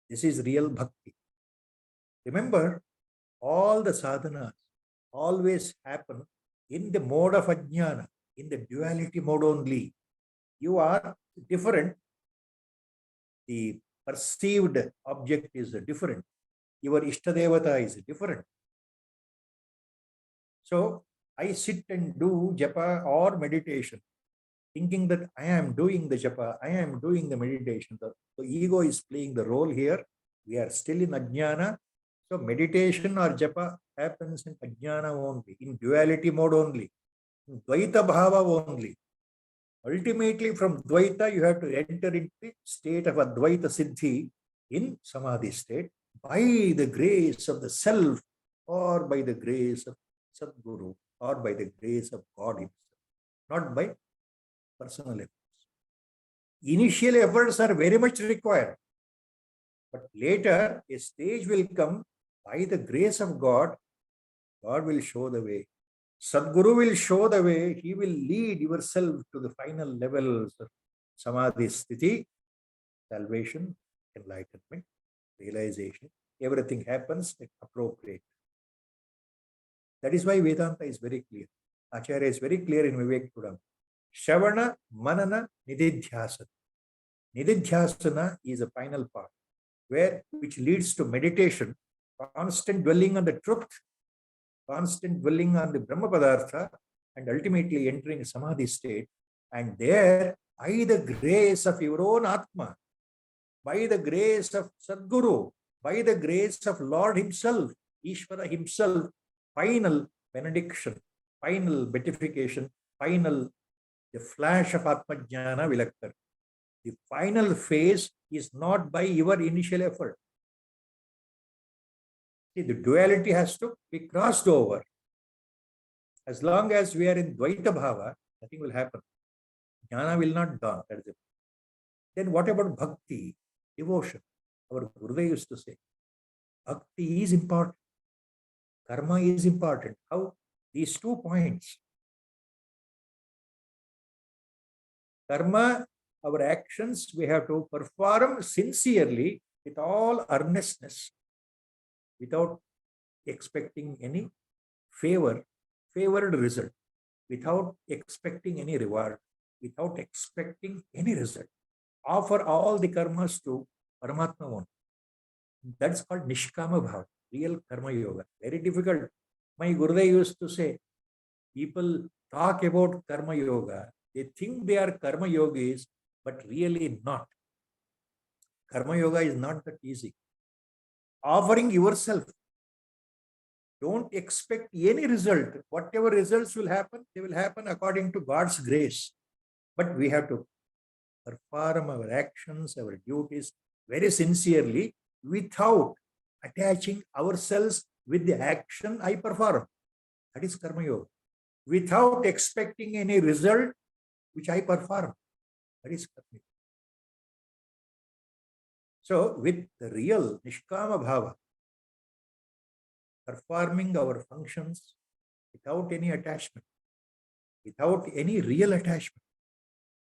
This is real bhakti. Remember, all the sadhanas always happen in the mode of ajnana, in the duality mode only. You are different. The perceived object is different. Your Ishtadevata is different. So, I sit and do japa or meditation, thinking that I am doing the japa, I am doing the meditation. The ego is playing the role here. We are still in ajnana. So meditation or japa happens in ajnana only, in duality mode only, in dvaita bhava only. Ultimately, from dvaita, you have to enter into the state of advaita siddhi in samadhi state by the grace of the self or by the grace of Sadguru or by the grace of God himself, not by personal efforts. Initial efforts are very much required, but later a stage will come by the grace of God. God will show the way. Sadguru will show the way. He will lead yourself to the final levels of samadhi sthiti, salvation, enlightenment, realization. Everything happens appropriate. That is why Vedanta is very clear. Acharya is very clear in Viveka Chudamani. Shravana, Manana, Nididhyasana. Nididhyasana is the final part, which leads to meditation, constant dwelling on the truth, constant dwelling on the Brahma Padartha, and ultimately entering a samadhi state. And there, by the grace of your own Atma, by the grace of Sadguru, by the grace of Lord himself, Ishvara himself, final benediction, final beatification, final, the flash of Atma Jnana will occur. The final phase is not by your initial effort. See, the duality has to be crossed over. As long as we are in Dvaita Bhava, nothing will happen. Jnana will not dawn. That is it. Then what about bhakti, devotion? Our Gurudev used to say, bhakti is important. Karma is important. How? These 2 points. Karma, our actions, we have to perform sincerely with all earnestness, without expecting any favored result, without expecting any reward, without expecting any result. Offer all the karmas to Paramatma one. That's called Nishkama Bhava, real Karma Yoga. Very difficult. My Gurudev used to say, people talk about Karma Yoga, they think they are Karma Yogis, but really not. Karma Yoga is not that easy. Offering yourself. Don't expect any result. Whatever results will happen, they will happen according to God's grace. But we have to perform our actions, our duties very sincerely without attaching ourselves with the action I perform. That is Karma Yoga. Without expecting any result which I perform. That is Karma Yoga. So, with the real Nishkama Bhava, performing our functions without any attachment, without any real attachment,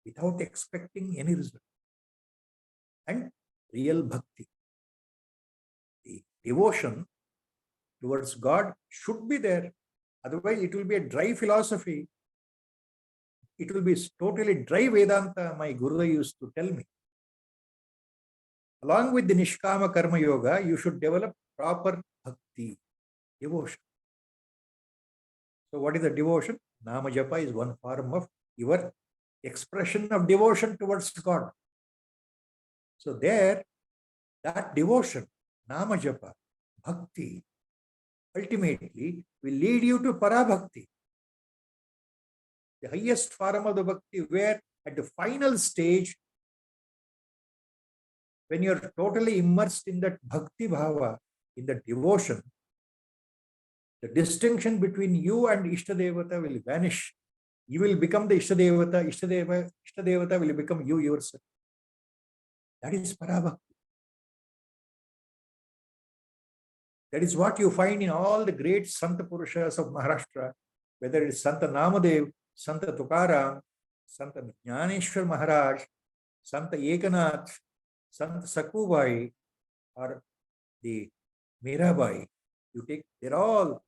without expecting any result, and real bhakti. The devotion towards God should be there. Otherwise, it will be a dry philosophy. It will be totally dry Vedanta, my Guru used to tell me. Along with the Nishkama Karma Yoga, you should develop proper bhakti, devotion. So what is the devotion? Nama Japa is one form of your expression of devotion towards God. So there, that devotion, Nama Japa, bhakti, ultimately will lead you to Parabhakti. The highest form of the bhakti, where at the final stage, when you are totally immersed in that bhakti bhava, in the devotion, the distinction between you and Ishtadevata will vanish. You will become the Ishtadevata, Ishtadevata will become you yourself. That is Parabhakti. That is what you find in all the great Santa Purushas of Maharashtra, whether it is Santa Namadev, Santa Tukaram, Santa Jnaneshwar Maharaj, Santa Ekanath, Santa Sakubai, or the Mirabai. You take, they are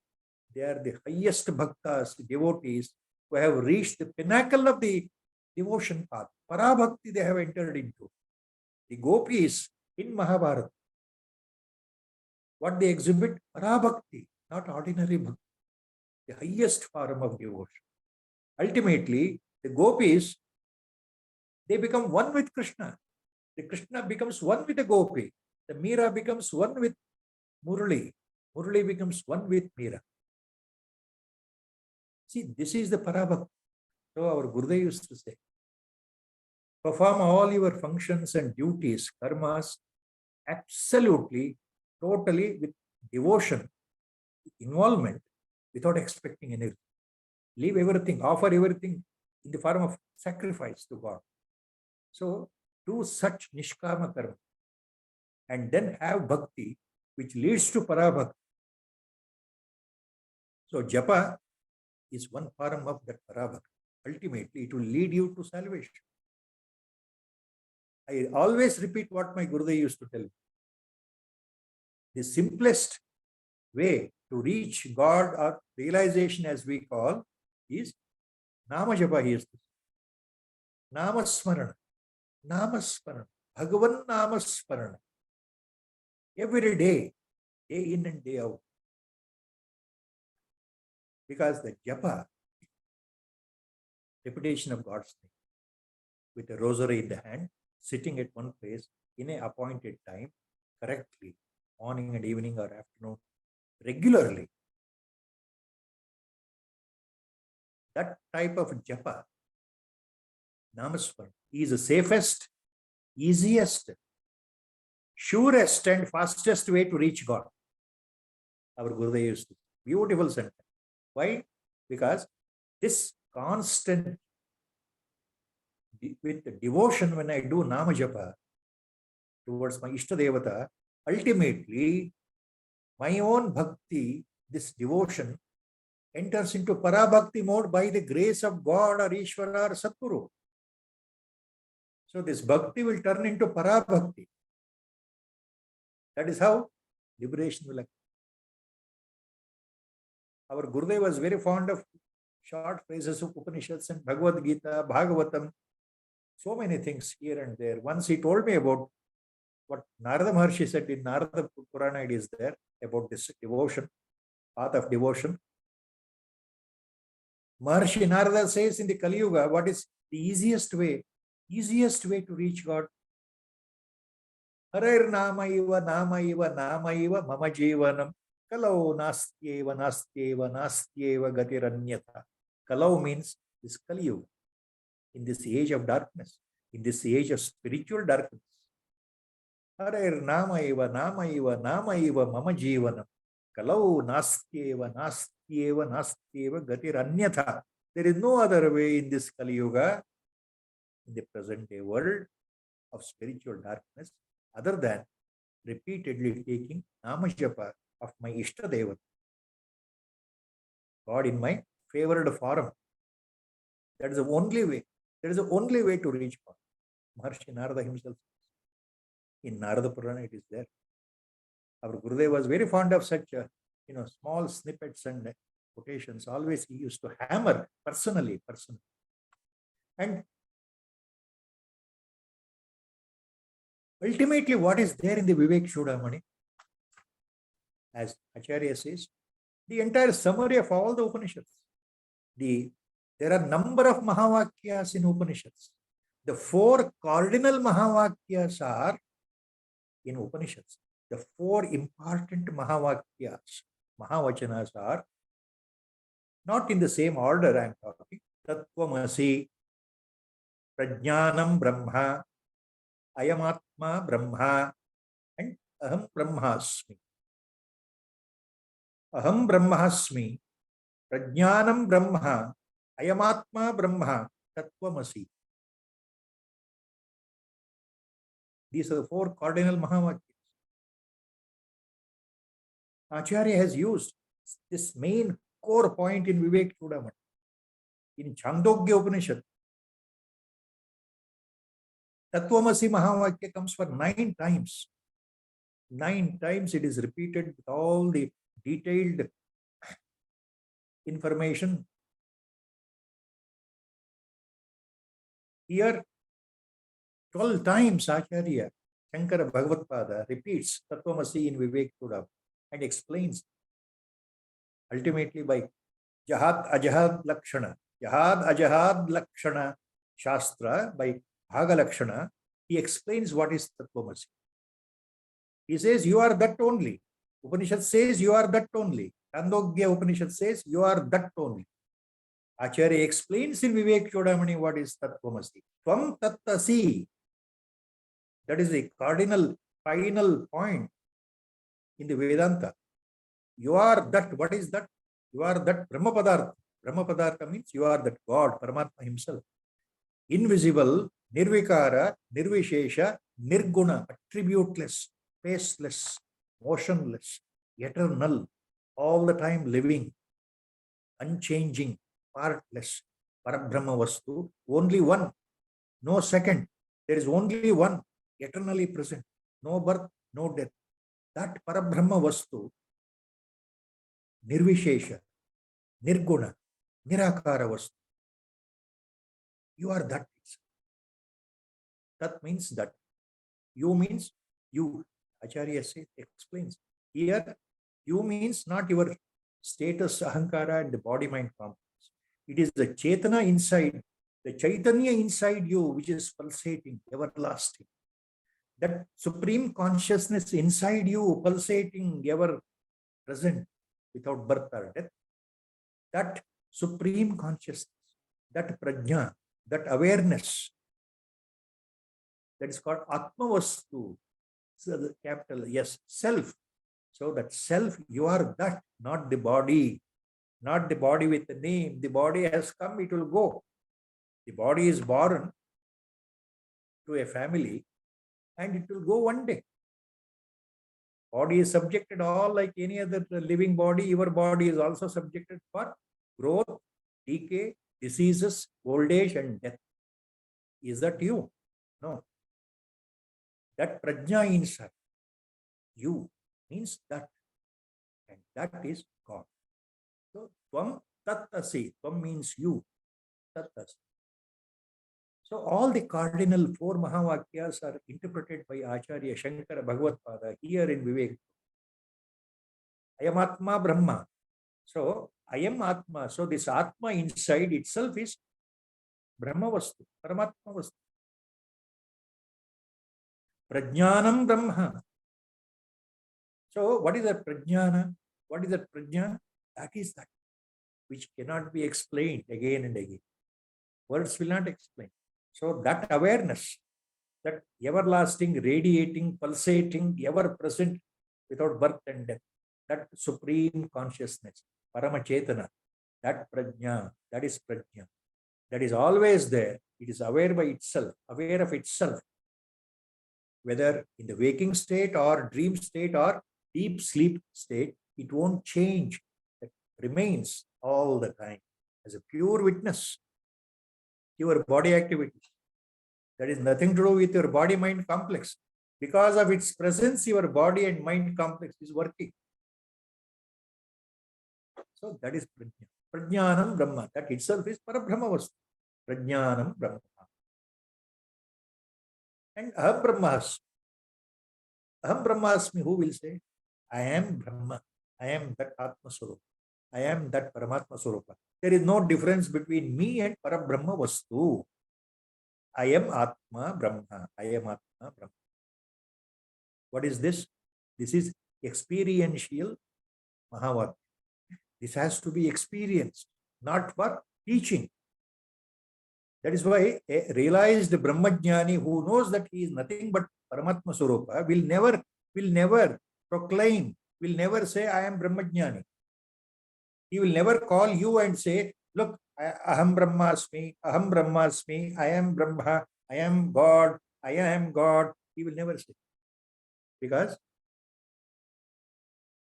the highest bhaktas, devotees who have reached the pinnacle of the devotion path. Parabhakti they have entered into. The gopis in Mahabharata, what they exhibit? Parabhakti, not ordinary bhakti, the highest form of devotion. Ultimately, the gopis, they become one with Krishna. The Krishna becomes one with the gopi. The Meera becomes one with Murali. Murali becomes one with Meera. See, this is the Parabhakti. So our Gurudev used to say, perform all your functions and duties, karmas, absolutely, totally with devotion, involvement, without expecting anything. Leave everything, offer everything in the form of sacrifice to God. So do such nishkama karma and then have bhakti, which leads to parabhakti. So japa is one form of that parabhakti. Ultimately, it will lead you to salvation. I always repeat what my Gurudev used to tell me. The simplest way to reach God or realization, as we call, is Nama Japa. He is Nama Smarana, Nama Smarana, Bhagavan Nama Smarana. Every day, day in and day out. Because the Japa, repetition of God's name, with a rosary in the hand, sitting at one place in an appointed time, correctly, morning and evening or afternoon, regularly. That type of japa, namasmara, is the safest, easiest, surest and fastest way to reach God. Our Gurudev used to. Beautiful sentence. Why? Because this constant, with the devotion, when I do Nama Japa towards my Ishtadevata, ultimately, my own bhakti, this devotion, enters into parabhakti mode by the grace of God or Ishvara or Satguru. So this bhakti will turn into parabhakti. That is how liberation will occur. Our Gurudev was very fond of short phrases of Upanishads and Bhagavad Gita, Bhagavatam, so many things here and there. Once he told me about what Narada Maharshi said in Narada Purana, it is there about this devotion, path of devotion. Maharshi Narada says in the Kali Yuga, what is the easiest way to reach God? Harair namaiva namaiva mama jivanam kalau nastyeva gatiranyatha. Kalau means this Kali Yuga, in this age of darkness, in this age of spiritual darkness. Harair namaiva mama jivanam kalau nastyeva gatiranyatha. There is no other way in this Kali Yuga, in the present day world of spiritual darkness, other than repeatedly taking Nama Japa of my Ishtadevata, God in my favored form. That is the only way. That is the only way to reach God. Maharshi Narada himself, in Narada Purana, it is there. Our Gurudev was very fond of such small snippets and quotations. Always he used to hammer personally. And ultimately, what is there in the Viveka Chudamani? As Acharya says, the entire summary of all the Upanishads. There are number of Mahavakyas in Upanishads. The 4 cardinal Mahavakyas are in Upanishads. The 4 important Mahavakyas, Mahavachanas are not in the same order I am talking. Tattvamasi, Prajnanam Brahma, Ayamatma Brahma, and Aham Brahmasmi. Aham Brahmasmi, Prajnanam Brahma, Ayamatma Brahma, Tattvamasi. These are the 4 cardinal Mahavakyas. Acharya has used this main core point in Viveka Chudamani. In Chandogya Upanishad, Tattvamasi Mahavakya comes for 9 times. 9 times it is repeated with all the detailed information. Here, 12 times Acharya, Shankara Bhagavatpada, repeats Tattvamasi in Viveka Chudamani and explains ultimately by Jahad Ajahad Lakshana. Jahad Ajahad Lakshana Shastra by Bhaga Lakshana, he explains what is Tattvamasi. He says, you are that only. Upanishad says, you are that only. Chandogya Upanishad says, you are that only. Acharya explains in Viveka Chudamani what is Tattvamasi. Tvam Tattasi. That is the cardinal, final point in the Vedanta. You are that. What is that? You are that Brahmapadartha. Brahmapadartha means you are that God, Paramatma himself. Invisible, Nirvikara, Nirvishesha, Nirguna, attributeless, faceless, motionless, eternal, all the time living, unchanging, partless, Parabrahma Vastu, only one, no second. There is only one, eternally present, no birth, no death. That Parabrahma Vastu, Nirvishesha, Nirguna, Nirakara Vastu. You are that. That means that. You means you. Acharya says, explains. Here, you means not your status, ahankara, and the body-mind complex. It is the Chetana inside, the Chaitanya inside you, which is pulsating, everlasting. That supreme consciousness inside you, pulsating, ever present, without birth or death. That supreme consciousness, that prajna, that awareness, that is called Atmavastu. So the capital yes, self. So that self, you are that, not the body. Not the body with the name. The body has come, it will go. The body is born to a family and it will go one day. Body is subjected all like any other living body. Your body is also subjected for growth, decay, diseases, old age and death. Is that you? No. That prajna inside you means that. And that is God. So, Tvam Tattasi. Tvam means you. Tattasi. So, all the cardinal 4 Mahavakyas are interpreted by Acharya Shankara Bhagavatpada here in Viveka. Ayam Atma Brahma. So, Ayam Atma. So, this Atma inside itself is Brahma Vastu, Paramatma Vastu. Prajnanam Brahma. So, what is that Prajnana? What is that Prajna? That is that which cannot be explained again and again. Words will not explain. So, that awareness, that everlasting, radiating, pulsating, ever present without birth and death, that supreme consciousness, Paramachetana, that Prajna, that is Prajna, that is always there. It is aware by itself, aware of itself, whether in the waking state or dream state or deep sleep state, it won't change. It remains all the time as a pure witness. Your body activity. That is nothing to do with your body-mind complex. Because of its presence, your body and mind complex is working. So that is Prajna. Prajnanam Brahma. That itself is Parabrahma Vastu. Prajnanam Brahma. And Aham Brahmasmi. Aham Brahmasmi, who will say? I am Brahma. I am that Atma Swarupa. I am that Paramatma Swarupa. There is no difference between me and Parabrahma Vastu. I am Atma Brahma. I am Atma Brahma. What is this? This is experiential Mahavakya. This has to be experienced, not for teaching. That is why a realized Brahmajnani who knows that he is nothing but Paramatma Swarupa will never proclaim, will never say, I am Brahmajnani. He will never call you and say, look, Aham Brahmasmi, Aham Brahmasmi, I am Brahma, I am God, I am God. He will never say. Because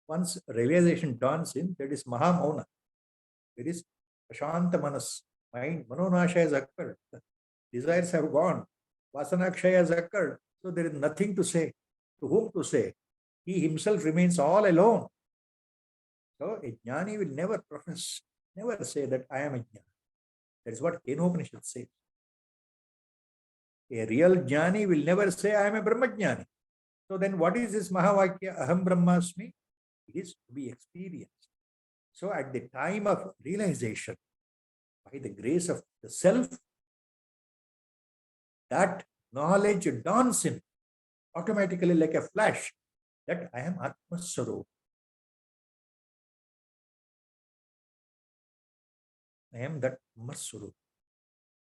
once realization dawns in, that is Mahamauna. There is Prashanta Manas, mind, Manonasha has occurred. Desires have gone. Vasanakshaya has occurred. So there is nothing to say. To whom to say? He himself remains all alone. So a jnani will never profess, never say that I am a jnani. That is what Kenopanishad says. A real jnani will never say I am a Brahmajnani. So then what is this Mahavakya, Aham Brahmasmi? It is to be experienced. So at the time of realization, by the grace of the self, that knowledge dawns in automatically like a flash that I am Atma Swarupa. I am that Atma-Swarupa,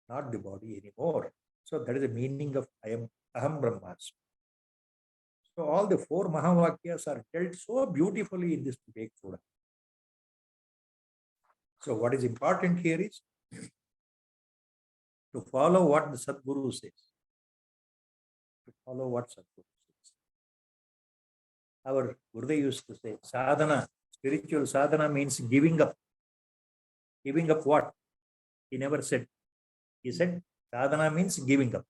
not the body anymore. So that is the meaning of I am Aham Brahmasmi. So all the four Mahavakyas are told so beautifully in this Viveka. So what is important here is to follow what the Sadguru says. To follow what Sadguru says. Our Gurudev used to say, sadhana, spiritual sadhana means giving up. Giving up what? He never said. He said, sadhana means giving up.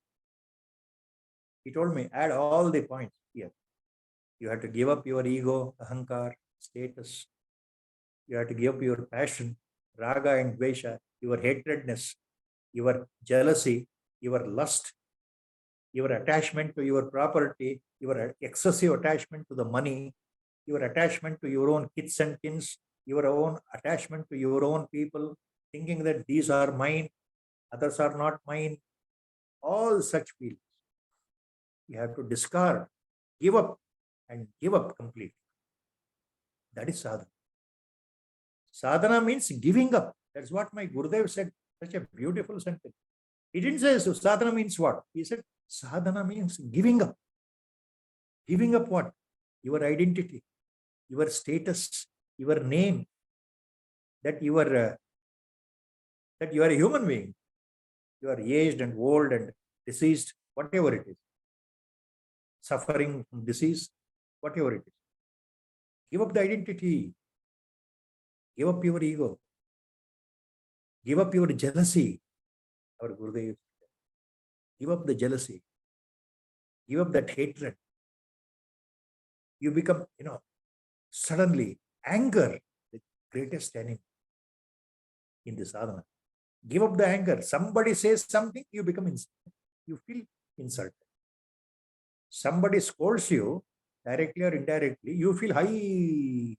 He told me, add all the points here. You have to give up your ego, ahankar, status. You have to give up your passion, raga and dvesha, your hatredness, your jealousy, your lust, your attachment to your property, your excessive attachment to the money, your attachment to your own kith and kins, your own attachment to your own people, thinking that these are mine, others are not mine, all such feelings. You have to discard, give up, and give up completely. That is sadhana. Sadhana means giving up. That's what my Gurudev said. Such a beautiful sentence. He didn't say so. Sadhana means what? He said sadhana means giving up. Giving up what? Your identity, your status, your name, that you are a human being. You are aged and old and deceased, whatever it is. Suffering from disease, whatever it is. Give up the identity. Give up your ego. Give up your jealousy. Our Gurudev. Give up the jealousy. Give up that hatred. You become, suddenly anger, the greatest enemy in the sadhana. Give up the anger. Somebody says something, you become insulted. You feel insulted. Somebody scolds you, directly or indirectly, you feel high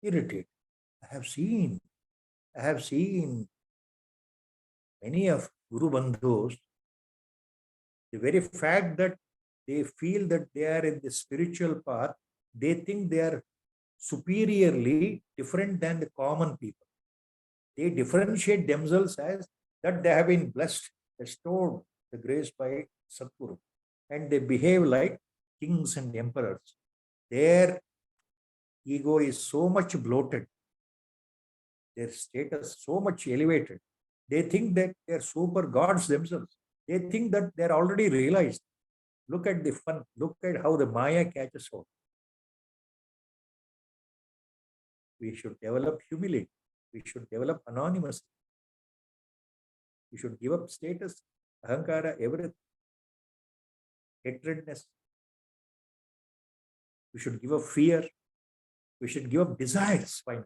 irritated. I have seen many of Guru Bandhus, the very fact that they feel that they are in the spiritual path, they think they are superiorly different than the common people. They differentiate themselves as that they have been blessed, bestowed the grace by Sadguru. And they behave like kings and emperors. Their ego is so much bloated, their status so much elevated. They think that they are super gods themselves. They think that they are already realized. Look at the fun. Look at how the Maya catches hold. We should develop humility. We should develop anonymity. We should give up status, ahankara, everything. Hatredness. We should give up fear. We should give up desires, finally.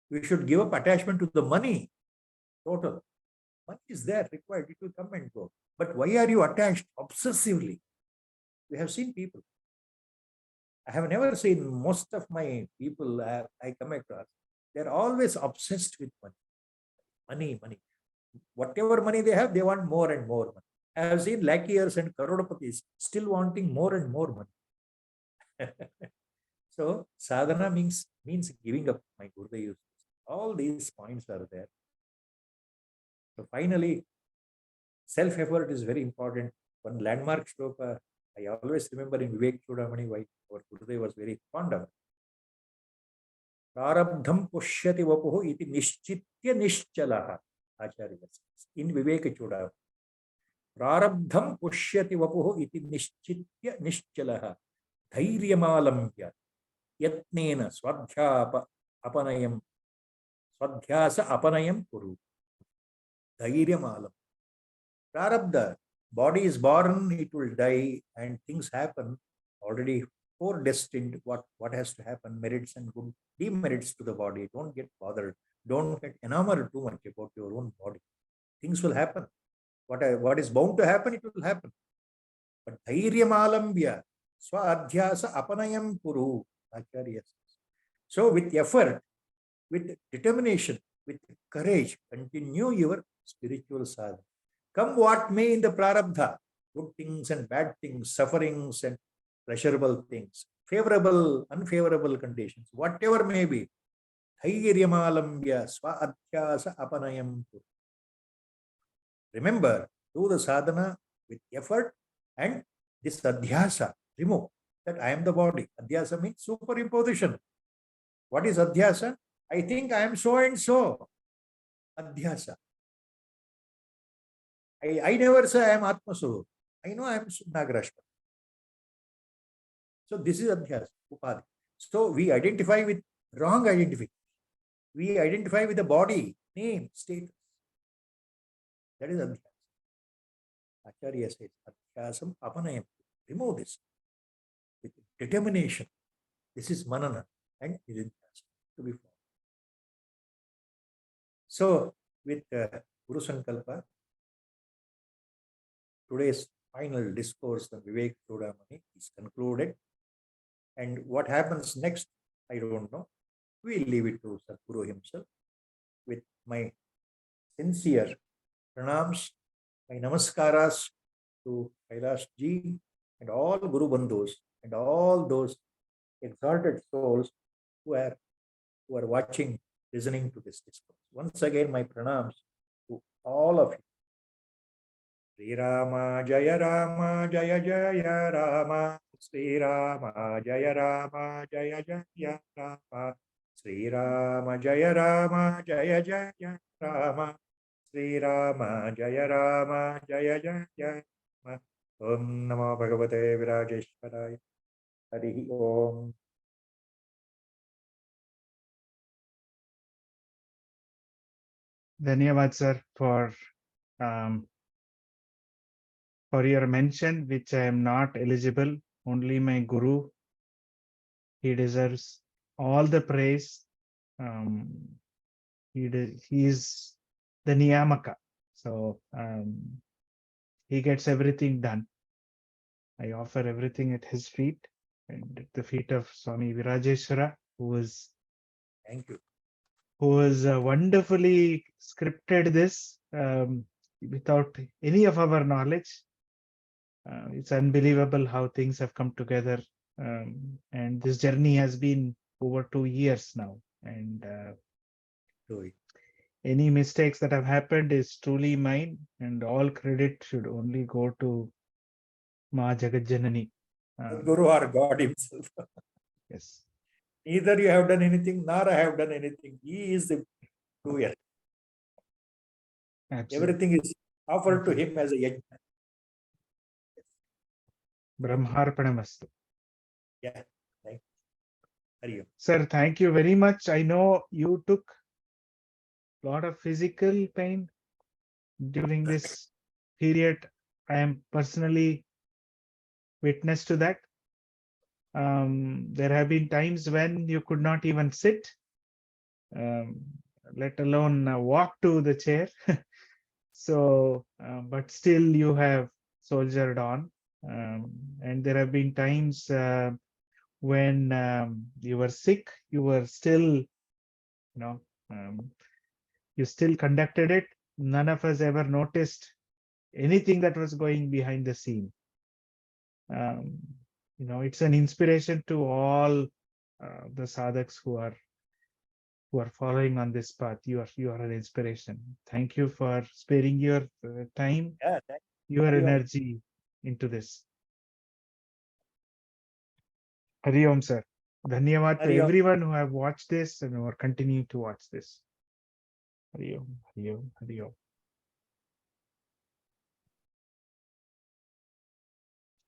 We should give up attachment to the money. Total. Money is there, required. It will come and go. But why are you attached obsessively? We have seen people. I have never seen most of my people I come across. They're always obsessed with money. Money, money. Whatever money they have, they want more and more money. I have seen lakhiyars and karodapatis still wanting more and more money. So sadhana means giving up, my Gurudev. All these points are there. So finally, self-effort is very important. One landmark shloka I always remember in Viveka Chudamani, why our Gurudev was very fond of. Prarabdham pushyati vapuhu iti nishchitya nischalaha. Acharya says in Viveka Chudamani. Prarabdham pushyati vapuhu iti nishchitya nischalaha. Dhairyamalamya yatnena swadhyasa apanayam kuru. Dhairyamalam. Prarabdha, body is born, it will die, and things happen already foredestined. What has to happen, merits and good demerits to the body. Don't get bothered. Don't get enamored too much about your own body. Things will happen. What is bound to happen, it will happen. But dhairyam swadhyasa apanayam kuru. Acharya says. So with effort, with determination, with courage, continue your spiritual sadhana. Come what may in the prarabdha, good things and bad things, sufferings and pleasurable things, favorable, unfavorable conditions, whatever may be. Dhairyamalamya swadhyasa apanayam kuru. Remember, do the sadhana with effort and this adhyasa, remove that I am the body. Adhyasa means superimposition. What is adhyasa? I think I am so and so. Adhyasa. I never say I am Atmasuru. I know I am Nagaraj. So this is adhyasa, upadhi. So we identify with wrong identification. We identify with the body, name, status. That is adhyasa. Acharya says, adhyasam apanayam. Remove this with determination. This is manana and nididhyasa to be formed. So with Guru Sankalpa, today's final discourse on Viveka Chudamani is concluded. And what happens next, I don't know. We'll leave it to Sadguru himself. With my sincere pranams, my namaskaras to Kailash Ji and all Guru Bandhus and all those exalted souls who are watching, listening to this discourse. Once again, my pranams to all of you. Sri Rama Jaya Rama Jaya Jaya Rama Sri Rama Jaya Rama Jaya Jaya Rama Sri Rama Jaya Rama Jaya Jaya Rama Sri Rama Jaya Rama Jaya Jaya Rama. Om Namo Bhagavate Virajeshwaraya. Harihi Om.
Dhanyavad, sir, for your mention, which I am not eligible. Only my Guru. He deserves all the praise. He is the Niyamaka. So he gets everything done. I offer everything at his feet and at the feet of Swami Virajeshwara, who is
Thank you.
Who has wonderfully scripted this without any of our knowledge. It's unbelievable how things have come together. And this journey has been over 2 years now. And any mistakes that have happened is truly mine, and all credit should only go to Ma Jagat-Janani.
Guru or God himself.
Yes.
Neither you have done anything, nor I have done anything. He is the doer. Everything is offered to him as a yajna.
Brahmarpanamastu.
Yeah, thank you.
Sir, thank you very much. I know you took a lot of physical pain during this period. I am personally witness to that. There have been times when you could not even sit. um, let alone walk to the chair. So, but still you have soldiered on. And there have been times when you were sick, you were still, you still conducted it. None of us ever noticed anything that was going behind the scene. Um, it's an inspiration to all the sadhaks who are following on this path. You are an inspiration. Thank you for sparing your time,
Yeah, thank
your
you.
energy into this. Hari Om, sir. Dhanyavad to
Hari Om.
everyone who have watched this and who are continuing to watch this. Hari Om, Hari Om, Hari Om.